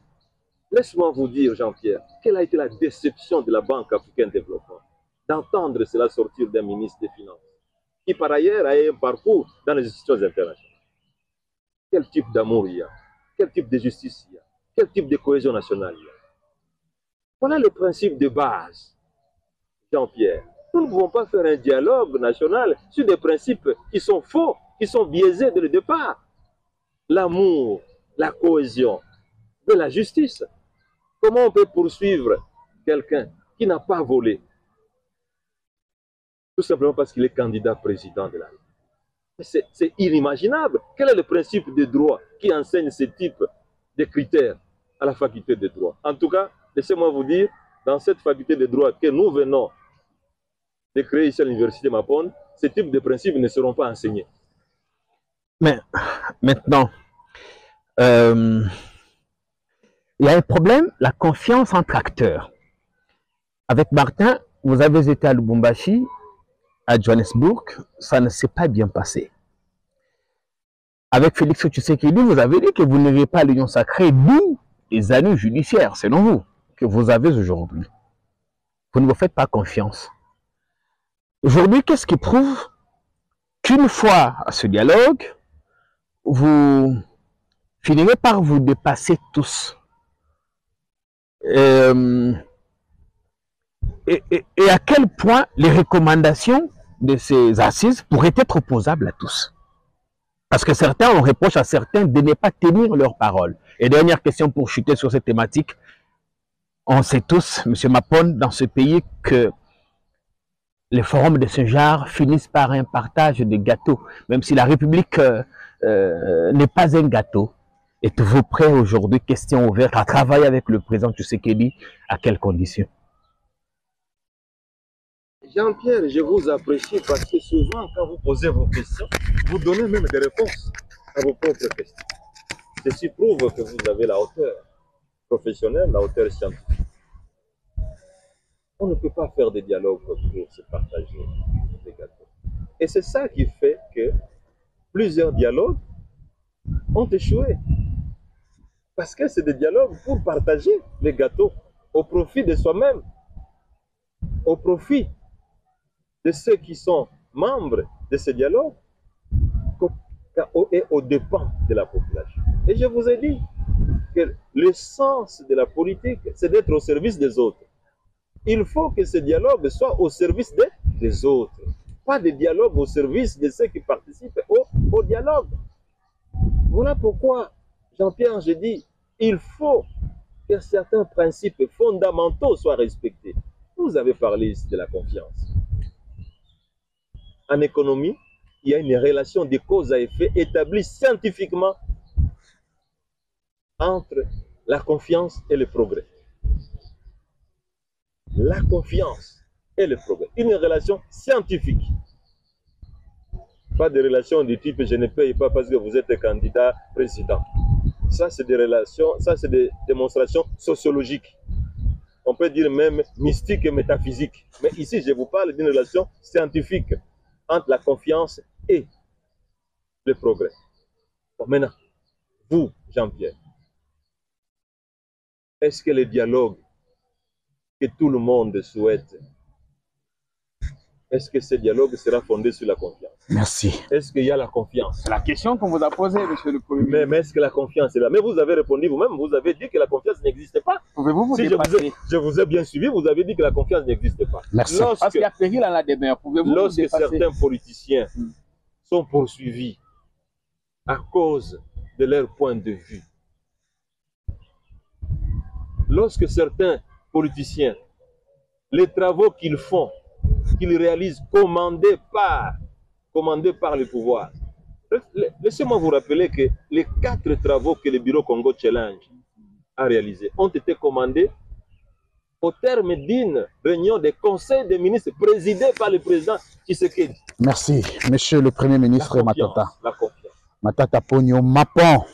Laisse-moi vous dire, Jean-Pierre, quelle a été la déception de la Banque africaine de développement d'entendre cela sortir d'un ministre des Finances, qui par ailleurs a un parcours dans les institutions internationales. Quel type d'amour il y a? Quel type de justice il y a? Quel type de cohésion nationale il y a? Voilà le principe de base, Jean-Pierre. Nous ne pouvons pas faire un dialogue national sur des principes qui sont faux, qui sont biaisés dès le départ. L'amour, la cohésion, de la justice. Comment on peut poursuivre quelqu'un qui n'a pas volé? Tout simplement parce qu'il est candidat président de la République. C'est inimaginable. Quel est le principe de droit qui enseigne ce type de critères à la faculté de droit? En tout cas, laissez-moi vous dire, dans cette faculté de droit que nous venons de créer ici à l'université Mapon, ce type de principes ne seront pas enseignés. Mais maintenant, il y a un problème, la confiance entre acteurs. Avec Martin, vous avez été à Lubumbashi, à Johannesburg, ça ne s'est pas bien passé. avec Félix Tshisekedi, vous avez dit que vous n'auriez pas l'union sacrée, d'où les années judiciaires, selon vous, que vous avez aujourd'hui. Vous ne vous faites pas confiance. Aujourd'hui, qu'est-ce qui prouve qu'une fois à ce dialogue, vous finirez par vous dépasser tous? Et à quel point les recommandations de ces assises pourraient être opposables à tous? Parce que certains, on reproche à certains de ne pas tenir leurs paroles. Et dernière question pour chuter sur cette thématique. On sait tous, M. Mapone, dans ce pays, que les forums de ce genre finissent par un partage de gâteaux. Même si la République n'est pas un gâteau. Êtes-vous prêt aujourd'hui, question ouverte, à travailler avec le président Tshisekedi? À quelles conditions? Jean-Pierre, je vous apprécie parce que souvent, quand vous posez vos questions, vous donnez même des réponses à vos propres questions. Ceci prouve que vous avez la hauteur professionnelle, la hauteur scientifique. On ne peut pas faire des dialogues pour se partager des gâteaux. Et c'est ça qui fait que plusieurs dialogues ont échoué. Parce que c'est des dialogues pour partager les gâteaux au profit de soi-même, au profit de ceux qui sont membres de ce dialogue et aux dépens de la population. Et je vous ai dit que le sens de la politique, c'est d'être au service des autres. Il faut que ce dialogue soit au service des autres, pas de dialogue au service de ceux qui participent au dialogue. Voilà pourquoi, Jean-Pierre, je dis, il faut que certains principes fondamentaux soient respectés. Vous avez parlé ici de la confiance. En économie, il y a une relation de cause à effet établie scientifiquement entre la confiance et le progrès. La confiance et le progrès. Une relation scientifique. Pas de relation du type je ne paye pas parce que vous êtes candidat président. Ça, c'est des relations, ça, c'est des démonstrations sociologiques. On peut dire même mystique et métaphysique. Mais ici, je vous parle d'une relation scientifique entre la confiance et le progrès. Bon, maintenant, vous, Jean-Pierre, est-ce que le dialogue que tout le monde souhaite, est-ce que ce dialogue sera fondé sur la confiance? Merci. Est-ce qu'il y a la confiance? C'est la question qu'on vous a posée, monsieur le Premier ministre. Mais est-ce que la confiance est là? Mais vous avez répondu vous-même, vous avez dit que la confiance n'existait pas. Pouvez-vous vous Si dépasser? je vous ai bien suivi, vous avez dit que la confiance n'existait pas. Merci. Parce qu'il y a péril à la demeure. Pouvez-vous vous Lorsque dépasser? certains politiciens sont poursuivis à cause de leur point de vue, lorsque certains politiciens, les travaux qu'ils font, qu'ils réalisent commandés par le pouvoir. Laissez-moi vous rappeler que les 4 travaux que le Bureau Congo Challenge a réalisés ont été commandés au terme d'une réunion des conseils des ministres présidée par le président Tshisekedi. Merci, monsieur le Premier ministre Matata. La confiance. Matata Ponyo Mapon.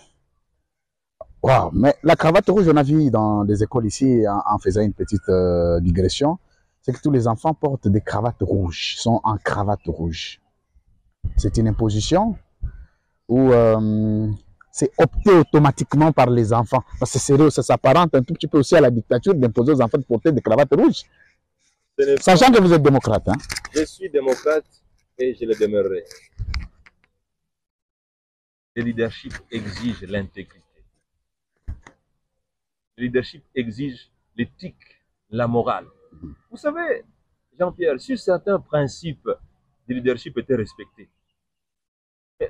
Wow, mais la cravate rouge, on a vu dans des écoles ici, en faisant une petite digression, c'est que tous les enfants portent des cravates rouges, sont en cravate rouge. C'est une imposition ou c'est opté automatiquement par les enfants? Parce que ça s'apparente un tout petit peu aussi à la dictature d'imposer aux enfants de porter des cravates rouges. Sachant que vous êtes démocrate. Hein? Je suis démocrate et je le demeurerai. Le leadership exige l'intégrité. Le leadership exige l'éthique, la morale. Vous savez, Jean-Pierre, si certains principes du leadership étaient respectés,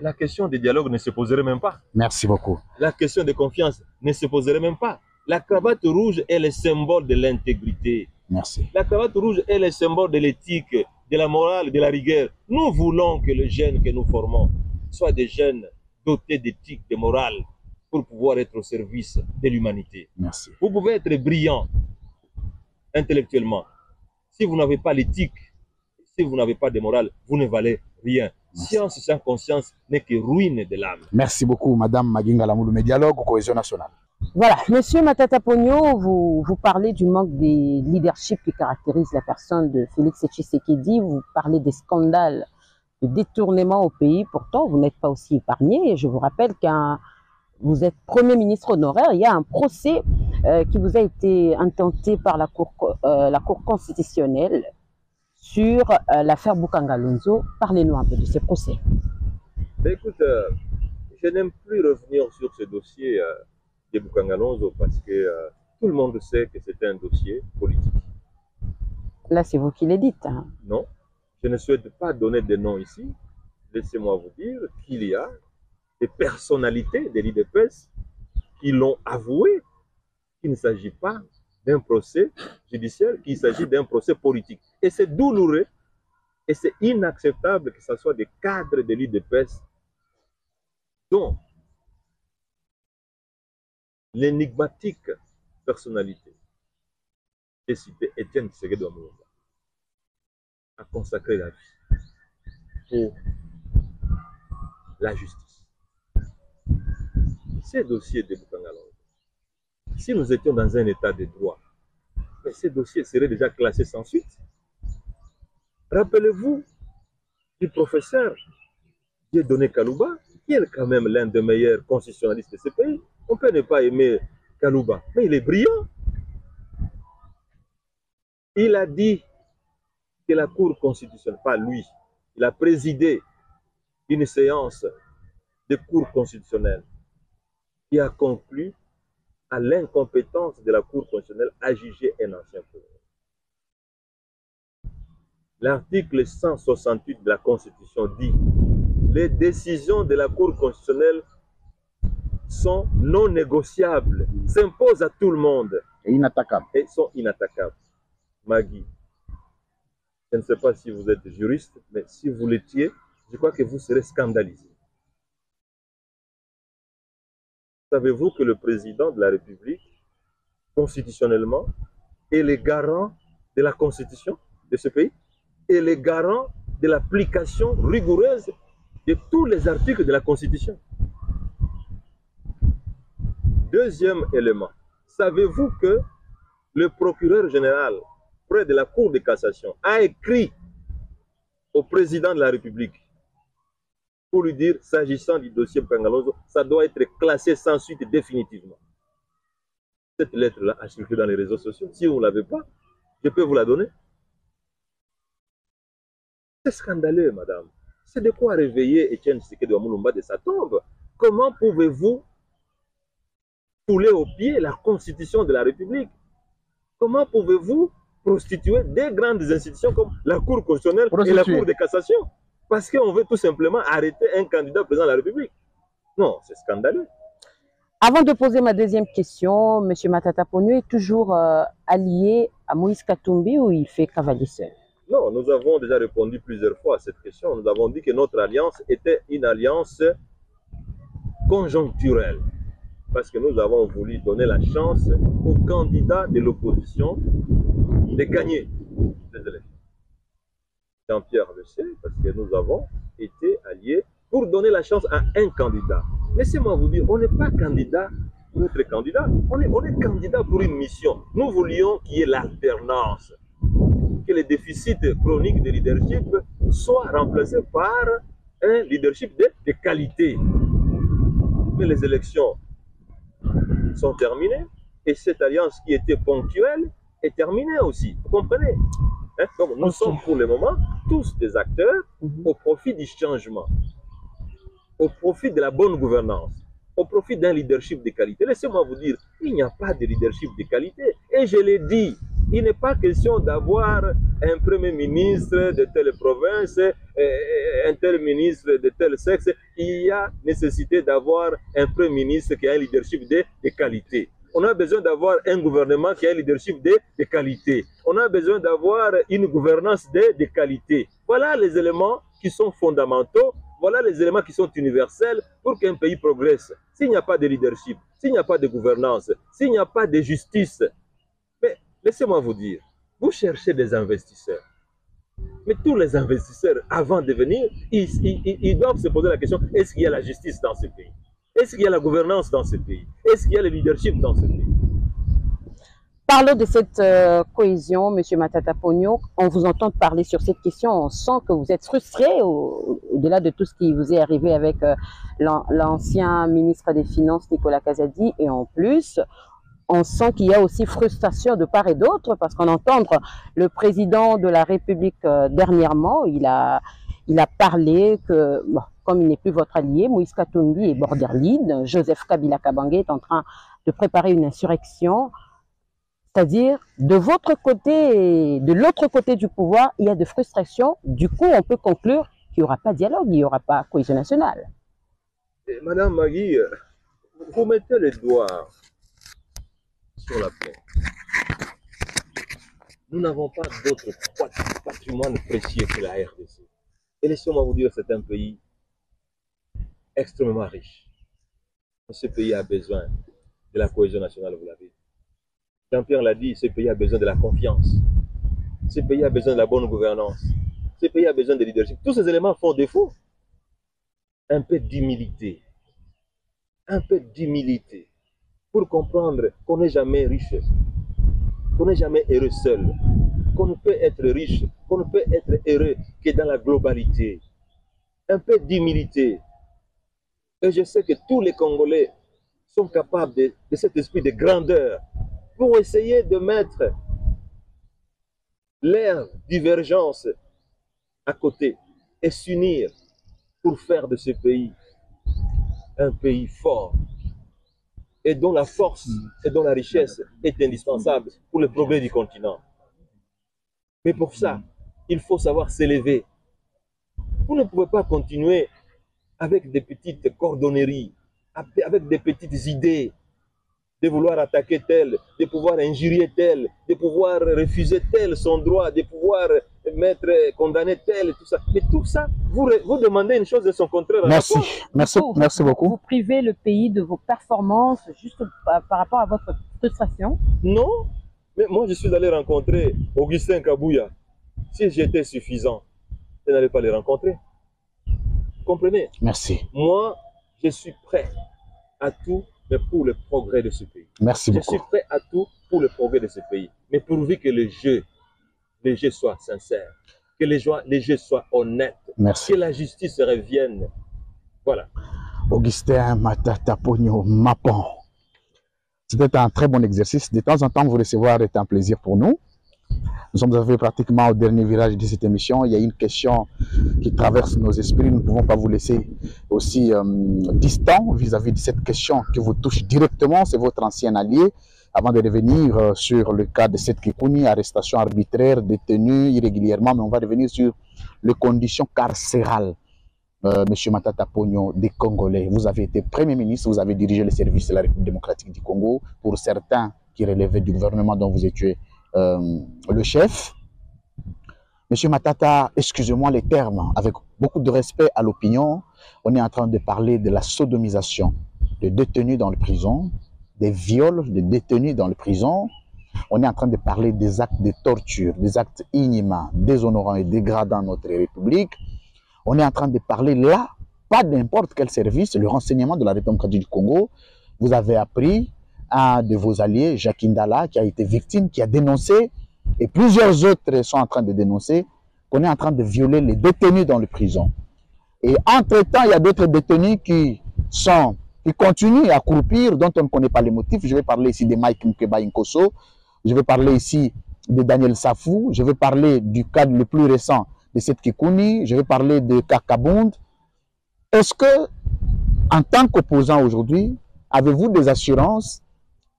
la question des dialogues ne se poserait même pas. Merci beaucoup. La question de confiance ne se poserait même pas. La cravate rouge est le symbole de l'intégrité. Merci. La cravate rouge est le symbole de l'éthique, de la morale, de la rigueur. Nous voulons que les jeunes que nous formons soient des jeunes dotés d'éthique, de morale, pour pouvoir être au service de l'humanité. Merci. Vous pouvez être brillant intellectuellement. Si vous n'avez pas l'éthique, si vous n'avez pas de morale, vous ne valez rien. Merci. Science sans conscience n'est que ruine de l'âme. Merci beaucoup, Madame Maginga Lamouloumé, Dialogue ou Cohésion nationale. Voilà, Monsieur Matata Ponyo, vous parlez du manque de leadership qui caractérise la personne de Félix Tshisekedi, vous parlez des scandales de détournement au pays. Pourtant, vous n'êtes pas aussi épargné. Je vous rappelle vous êtes Premier ministre honoraire. Il y a un procès qui vous a été intenté par la Cour constitutionnelle sur l'affaire Boukangalonzo. Parlez-nous un peu de ce procès. Ben écoute, je n'aime plus revenir sur ce dossier de Boukangalonzo parce que tout le monde sait que c'est un dossier politique. Là, c'est vous qui le dites. Hein. Non, je ne souhaite pas donner de noms ici. Laissez-moi vous dire qu'il y a des personnalités de l'IDPS qui l'ont avoué qu'il ne s'agit pas d'un procès judiciaire, qu'il s'agit d'un procès politique. Et c'est douloureux et c'est inacceptable que ce soit des cadres de l'IDPS dont l'énigmatique personnalité, j'ai cité Étienne Tshisekedi Wamulumba, a consacré la vie pour la justice. Ces dossiers de Boukangalonzo, si nous étions dans un état de droit, mais ces dossiers seraient déjà classés sans suite. Rappelez-vous du professeur Dieudonné Kalouba, qui est quand même l'un des meilleurs constitutionnalistes de ce pays. On peut ne pas aimer Kalouba, mais il est brillant. Il a dit que la Cour constitutionnelle, pas lui, il a présidé une séance de Cour constitutionnelle qui a conclu à l'incompétence de la Cour constitutionnelle à juger un ancien président. L'article 168 de la Constitution dit « Les décisions de la Cour constitutionnelle sont non négociables, s'imposent à tout le monde. » Et inattaquable. Et sont inattaquables. Magui, je ne sais pas si vous êtes juriste, mais si vous l'étiez, je crois que vous serez scandalisé. Savez-vous que le président de la République, constitutionnellement, est le garant de la Constitution de ce pays, est le garant de l'application rigoureuse de tous les articles de la Constitution? Deuxième élément, savez-vous que le procureur général près de la Cour de cassation a écrit au président de la République pour lui dire, s'agissant du dossier Boukangalonzo, ça doit être classé sans suite définitivement. Cette lettre-là a circulé dans les réseaux sociaux. Si vous ne l'avez pas, je peux vous la donner. C'est scandaleux, madame. C'est de quoi réveiller Étienne Tshisekedi Wamulumba de sa tombe. Comment pouvez-vous fouler aux pieds la Constitution de la République? Comment pouvez-vous prostituer des grandes institutions comme la Cour constitutionnelle et la Cour de cassation? Parce qu'on veut tout simplement arrêter un candidat président de la République. Non, c'est scandaleux. Avant de poser ma deuxième question, M. Matata Ponyo est toujours allié à Moïse Katumbi ou il fait cavalier seul? Non, nous avons déjà répondu plusieurs fois à cette question. Nous avons dit que notre alliance était une alliance conjoncturelle. Parce que nous avons voulu donner la chance aux candidats de l'opposition de gagner les élections. Jean-Pierre le sait, parce que nous avons été alliés pour donner la chance à un candidat. Laissez-moi vous dire, on n'est pas candidat pour être candidat, on est candidat pour une mission. Nous voulions qu'il y ait l'alternance, que les déficits chroniques de leadership soient remplacés par un leadership de qualité. Mais les élections sont terminées et cette alliance qui était ponctuelle est terminée aussi. Vous comprenez? Donc nous sommes pour le moment tous des acteurs au profit du changement, au profit de la bonne gouvernance, au profit d'un leadership de qualité. Laissez-moi vous dire, il n'y a pas de leadership de qualité. Et je l'ai dit, il n'est pas question d'avoir un premier ministre de telle province, un tel ministre de tel sexe. Il y a nécessité d'avoir un premier ministre qui a un leadership de qualité. On a besoin d'avoir un gouvernement qui a un leadership de qualité. On a besoin d'avoir une gouvernance de qualité. Voilà les éléments qui sont fondamentaux. Voilà les éléments qui sont universels pour qu'un pays progresse. S'il n'y a pas de leadership, s'il n'y a pas de gouvernance, s'il n'y a pas de justice, mais laissez-moi vous dire, vous cherchez des investisseurs. Mais tous les investisseurs, avant de venir, ils doivent se poser la question, est-ce qu'il y a la justice dans ce pays? Est-ce qu'il y a la gouvernance dans ce pays? Est-ce qu'il y a le leadership dans ce pays? Parlons de cette cohésion, M. Matata Ponyo. On vous entend parler sur cette question. On sent que vous êtes frustré au-delà de tout ce qui vous est arrivé avec l'ancien ministre des Finances, Nicolas Kazadi. Et en plus, on sent qu'il y a aussi frustration de part et d'autre parce qu'on entend le président de la République dernièrement, il a parlé que, bon, comme il n'est plus votre allié, Moïse Katumbi est borderline, Joseph Kabila Kabange est en train de préparer une insurrection. C'est-à-dire, de votre côté et de l'autre côté du pouvoir, il y a de frustration. Du coup, on peut conclure qu'il n'y aura pas de dialogue, il n'y aura pas cohésion nationale. Et Madame Magui, vous mettez les doigts sur la plaie. Nous n'avons pas d'autre patrimoine précieux que la RDC. Et laissez-moi vous dire, c'est un pays extrêmement riche. Ce pays a besoin de la cohésion nationale, vous l'avez dit. Jean-Pierre l'a dit, ce pays a besoin de la confiance. Ce pays a besoin de la bonne gouvernance. Ce pays a besoin de leadership. Tous ces éléments font défaut. Un peu d'humilité. Un peu d'humilité. Pour comprendre qu'on n'est jamais riche. Qu'on n'est jamais heureux seul. Qu'on ne peut être riche, qu'on ne peut être heureux que dans la globalité. Un peu d'humilité. Et je sais que tous les Congolais sont capables de cet esprit de grandeur pour essayer de mettre leurs divergences à côté et s'unir pour faire de ce pays un pays fort et dont la force et dont la richesse est indispensable pour le progrès du continent. Mais pour ça, il faut savoir s'élever. Vous ne pouvez pas continuer avec des petites cordonneries, avec des petites idées, de vouloir attaquer tel, de pouvoir injurier tel, de pouvoir refuser tel son droit, de pouvoir condamner tel, tout ça. Mais tout ça, vous demandez une chose de son contraire. Merci beaucoup. Vous privez le pays de vos performances juste par rapport à votre frustration? Non, mais moi je suis allé rencontrer Augustin Kabouya. Si j'étais suffisant, je n'allais pas les rencontrer. Vous comprenez? Merci. Moi, je suis prêt à tout, mais pour le progrès de ce pays. Merci beaucoup. Je suis prêt à tout pour le progrès de ce pays. Mais pourvu que le jeu soit sincère, que les jeux soient honnêtes, merci. Que la justice revienne. Voilà. Augustin Matata Ponyo Mapon. C'était un très bon exercice. De temps en temps, vous recevoir est un plaisir pour nous. Nous sommes arrivés pratiquement au dernier virage de cette émission. Il y a une question qui traverse nos esprits. Nous ne pouvons pas vous laisser aussi distants vis-à-vis de cette question qui vous touche directement. C'est votre ancien allié. Avant de revenir sur le cas de cette Kikouni, arrestation arbitraire, détenu irrégulièrement, mais on va revenir sur les conditions carcérales. Monsieur Matata Ponyo, des Congolais, vous avez été Premier ministre, vous avez dirigé les services de la République démocratique du Congo. Pour certains qui relevaient du gouvernement dont vous étiez le chef. Monsieur Matata, excusez-moi les termes, avec beaucoup de respect à l'opinion, on est en train de parler de la sodomisation de détenus dans les prisons, des viols de détenus dans les prisons. On est en train de parler des actes de torture, des actes inhumains, déshonorants et dégradant notre République. On est en train de parler là, pas n'importe quel service, le renseignement de la République démocratique du Congo. Vous avez appris un de vos alliés, Jacques Ndala, qui a été victime, qui a dénoncé, et plusieurs autres sont en train de dénoncer, qu'on est en train de violer les détenus dans les prisons. Et entre-temps, il y a d'autres détenus qui continuent à croupir, dont on ne connaît pas les motifs. Je vais parler ici de Mike Mkeba Nkoso, je vais parler ici de Daniel Safou, je vais parler du cas le plus récent de cette Kikouni, je vais parler de Kakabund. Est-ce que, en tant qu'opposant aujourd'hui, avez-vous des assurances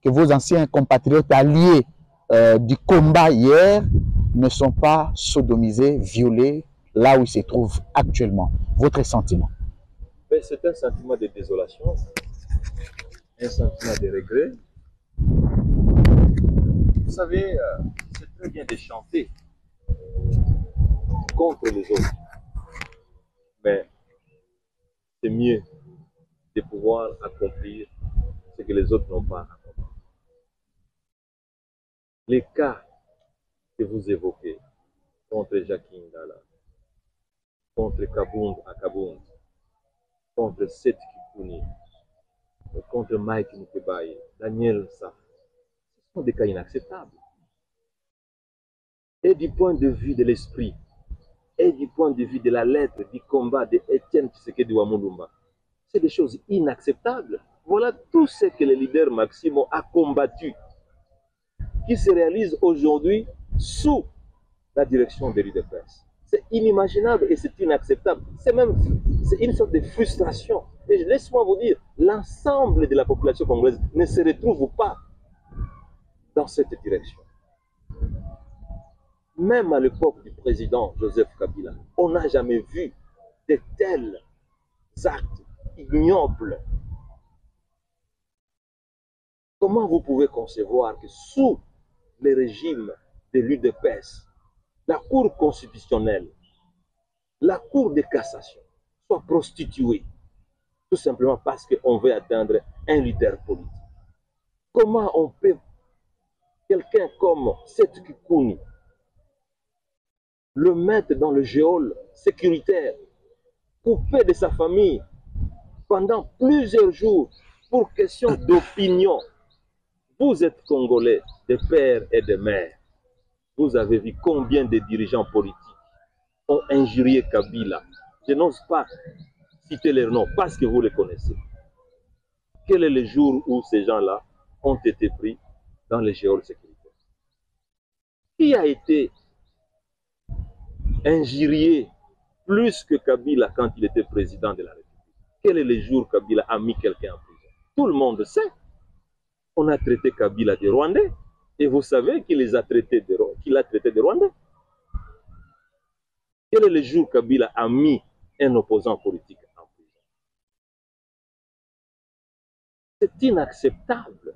que vos anciens compatriotes alliés du combat hier ne sont pas sodomisés, violés, là où ils se trouvent actuellement? Votre sentiment? C'est un sentiment de désolation, un sentiment de regret. Vous savez, c'est très bien de chanter contre les autres, mais c'est mieux de pouvoir accomplir ce que les autres n'ont pas accompli. Les cas que vous évoquez contre Jacques Ndala, contre Kabund à Kabund, contre Seth Kikouni, contre Mike Mkebaye, Daniel Saf, Ce sont des cas inacceptables. Et du point de vue de l'esprit, et du point de vue de la lettre, du combat d'Étienne Tshisekedi Wamulumba, c'est des choses inacceptables. Voilà tout ce que le leader Maximo a combattu, qui se réalise aujourd'hui sous la direction de l'UDPS. C'est inimaginable et c'est inacceptable. C'est une sorte de frustration. Et laisse-moi vous dire, l'ensemble de la population congolaise ne se retrouve pas dans cette direction. Même à l'époque du président Joseph Kabila, on n'a jamais vu de tels actes ignobles. Comment vous pouvez concevoir que sous le régime de l'UDPS, la Cour constitutionnelle, la Cour de cassation soient prostituées, tout simplement parce qu'on veut atteindre un leader politique? Comment on peut, quelqu'un comme Seth Kikuni, le mettre dans le geôle sécuritaire, coupé de sa famille pendant plusieurs jours pour question d'opinion? Vous êtes Congolais, de pères et de mères. Vous avez vu combien de dirigeants politiques ont injurié Kabila. Je n'ose pas citer leurs noms parce que vous les connaissez. Quel est le jour où ces gens-là ont été pris dans les geôles sécuritaires? Qui a été injurié plus que Kabila quand il était président de la République? Quel est le jour où Kabila a mis quelqu'un en prison? Tout le monde sait. On a traité Kabila de Rwandais. Et vous savez qu'il a traité de Rwandais. Quel est le jour où Kabila a mis un opposant politique en prison? C'est inacceptable.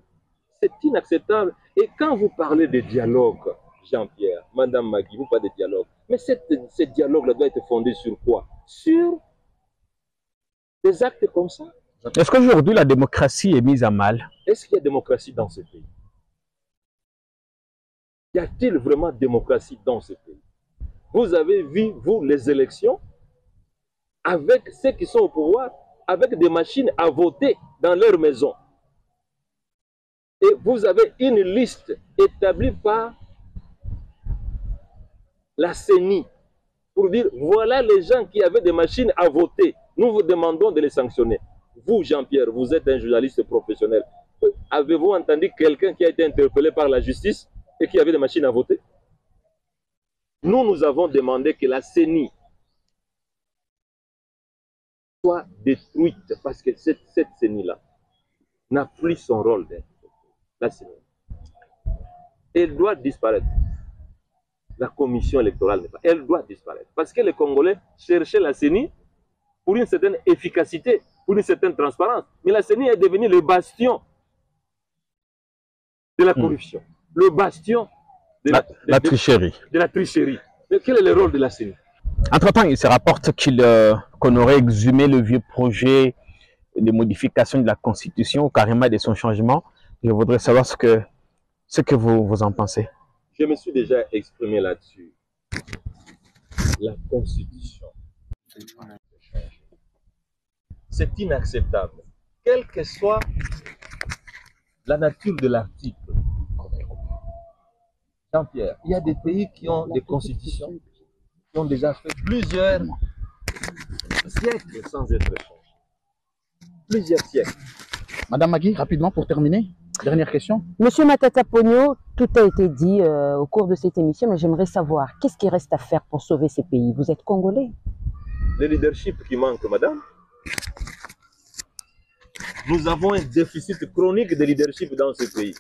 C'est inacceptable. Et quand vous parlez de dialogue, Jean-Pierre, Madame Magui, vous parlez de dialogue. Mais ce dialogue-là doit être fondé sur quoi? Sur des actes comme ça. Est-ce qu'aujourd'hui la démocratie est mise à mal? Est-ce qu'il y a démocratie dans ce pays? Y a-t-il vraiment démocratie dans ce pays? Vous avez vu, vous, les élections, avec ceux qui sont au pouvoir, avec des machines à voter dans leur maison. Et vous avez une liste établie par la CENI pour dire, voilà les gens qui avaient des machines à voter. Nous vous demandons de les sanctionner. Vous, Jean-Pierre, vous êtes un journaliste professionnel. Avez-vous entendu quelqu'un qui a été interpellé par la justice et qui avait des machines à voter? Nous avons demandé que la CENI soit détruite parce que cette CENI-là n'a plus son rôle d'être. La CENI. Elle doit disparaître. La commission électorale n'est pas. Elle doit disparaître. Parce que les Congolais cherchaient la CENI pour une certaine efficacité, pour une certaine transparence. Mais la CENI est devenue le bastion de la corruption. Le bastion de la tricherie. De la tricherie. Mais quel est le rôle de la CENI? Entre-temps, il se rapporte qu'on aurait exhumé le vieux projet de modification de la Constitution, ou carrément de son changement. Je voudrais savoir ce que vous en pensez. Je me suis déjà exprimé là-dessus. La Constitution, c'est inacceptable. Quelle que soit la nature de l'article. Jean-Pierre, il y a des pays qui ont des constitutions qui ont déjà fait plusieurs siècles sans être changées. Plusieurs siècles. Madame Magui, rapidement pour terminer, dernière question. Monsieur Matata Ponyo, tout a été dit au cours de cette émission, mais j'aimerais savoir, qu'est-ce qui reste à faire pour sauver ces pays? Vous êtes Congolais. Le leadership qui manque, madame. Nous avons un déficit chronique de leadership dans ce pays.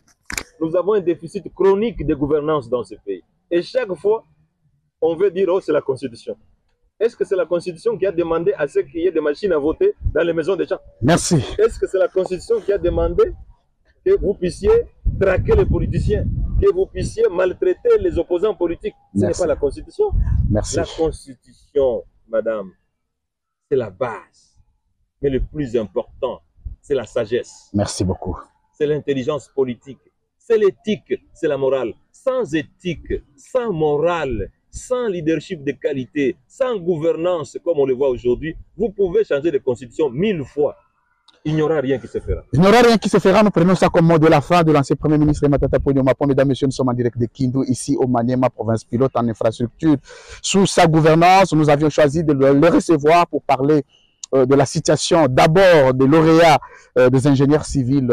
Nous avons un déficit chronique de gouvernance dans ce pays. Et chaque fois, on veut dire, oh, c'est la Constitution. Est-ce que c'est la Constitution qui a demandé à ceux qui aient des machines à voter dans les maisons des gens? Merci. Est-ce que c'est la Constitution qui a demandé que vous puissiez traquer les politiciens, que vous puissiez maltraiter les opposants politiques? Ce n'est pas la Constitution. Merci. La Constitution, madame, c'est la base. Mais le plus important, c'est la sagesse. Merci beaucoup. C'est l'intelligence politique. C'est l'éthique, c'est la morale. Sans éthique, sans morale, sans leadership de qualité, sans gouvernance, comme on le voit aujourd'hui, vous pouvez changer de constitution 1000 fois. Il n'y aura rien qui se fera. Il n'y aura rien qui se fera. Nous prenons ça comme mot de la fin de l'ancien Premier ministre Matata Ponyo Mapon. Mesdames, Messieurs, nous sommes en direct de Kindu, ici au Maniema, province pilote en infrastructure. Sous sa gouvernance, nous avions choisi de le recevoir pour parler de la situation d'abord des lauréats des ingénieurs civils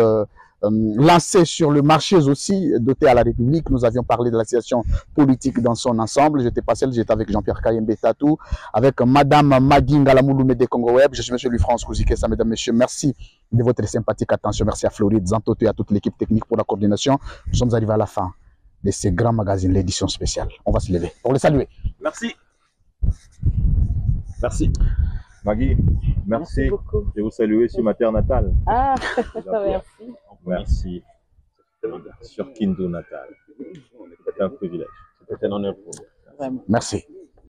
lancés sur le marché aussi doté à la République. Nous avions parlé de la situation politique dans son ensemble. J'étais pas seul, j'étais avec Jean-Pierre Kayembe Tatou, avec Madame Magui Ngalamouloumé de Congo Web. Je suis Monsieur Louis-France Kouzikessa. Mesdames, Messieurs, merci de votre sympathique attention. Merci à Floride Zantoto et à toute l'équipe technique pour la coordination. Nous sommes arrivés à la fin de ce grand magazine, l'édition spéciale. On va se lever pour le saluer. Merci. Merci. Magui, merci. beaucoup. Je vous salue sur ma terre natale. Ah, Jean-Pierre. merci. Merci. Sur Kindu natal. C'était un privilège. C'était un honneur pour nous. Vraiment. Merci.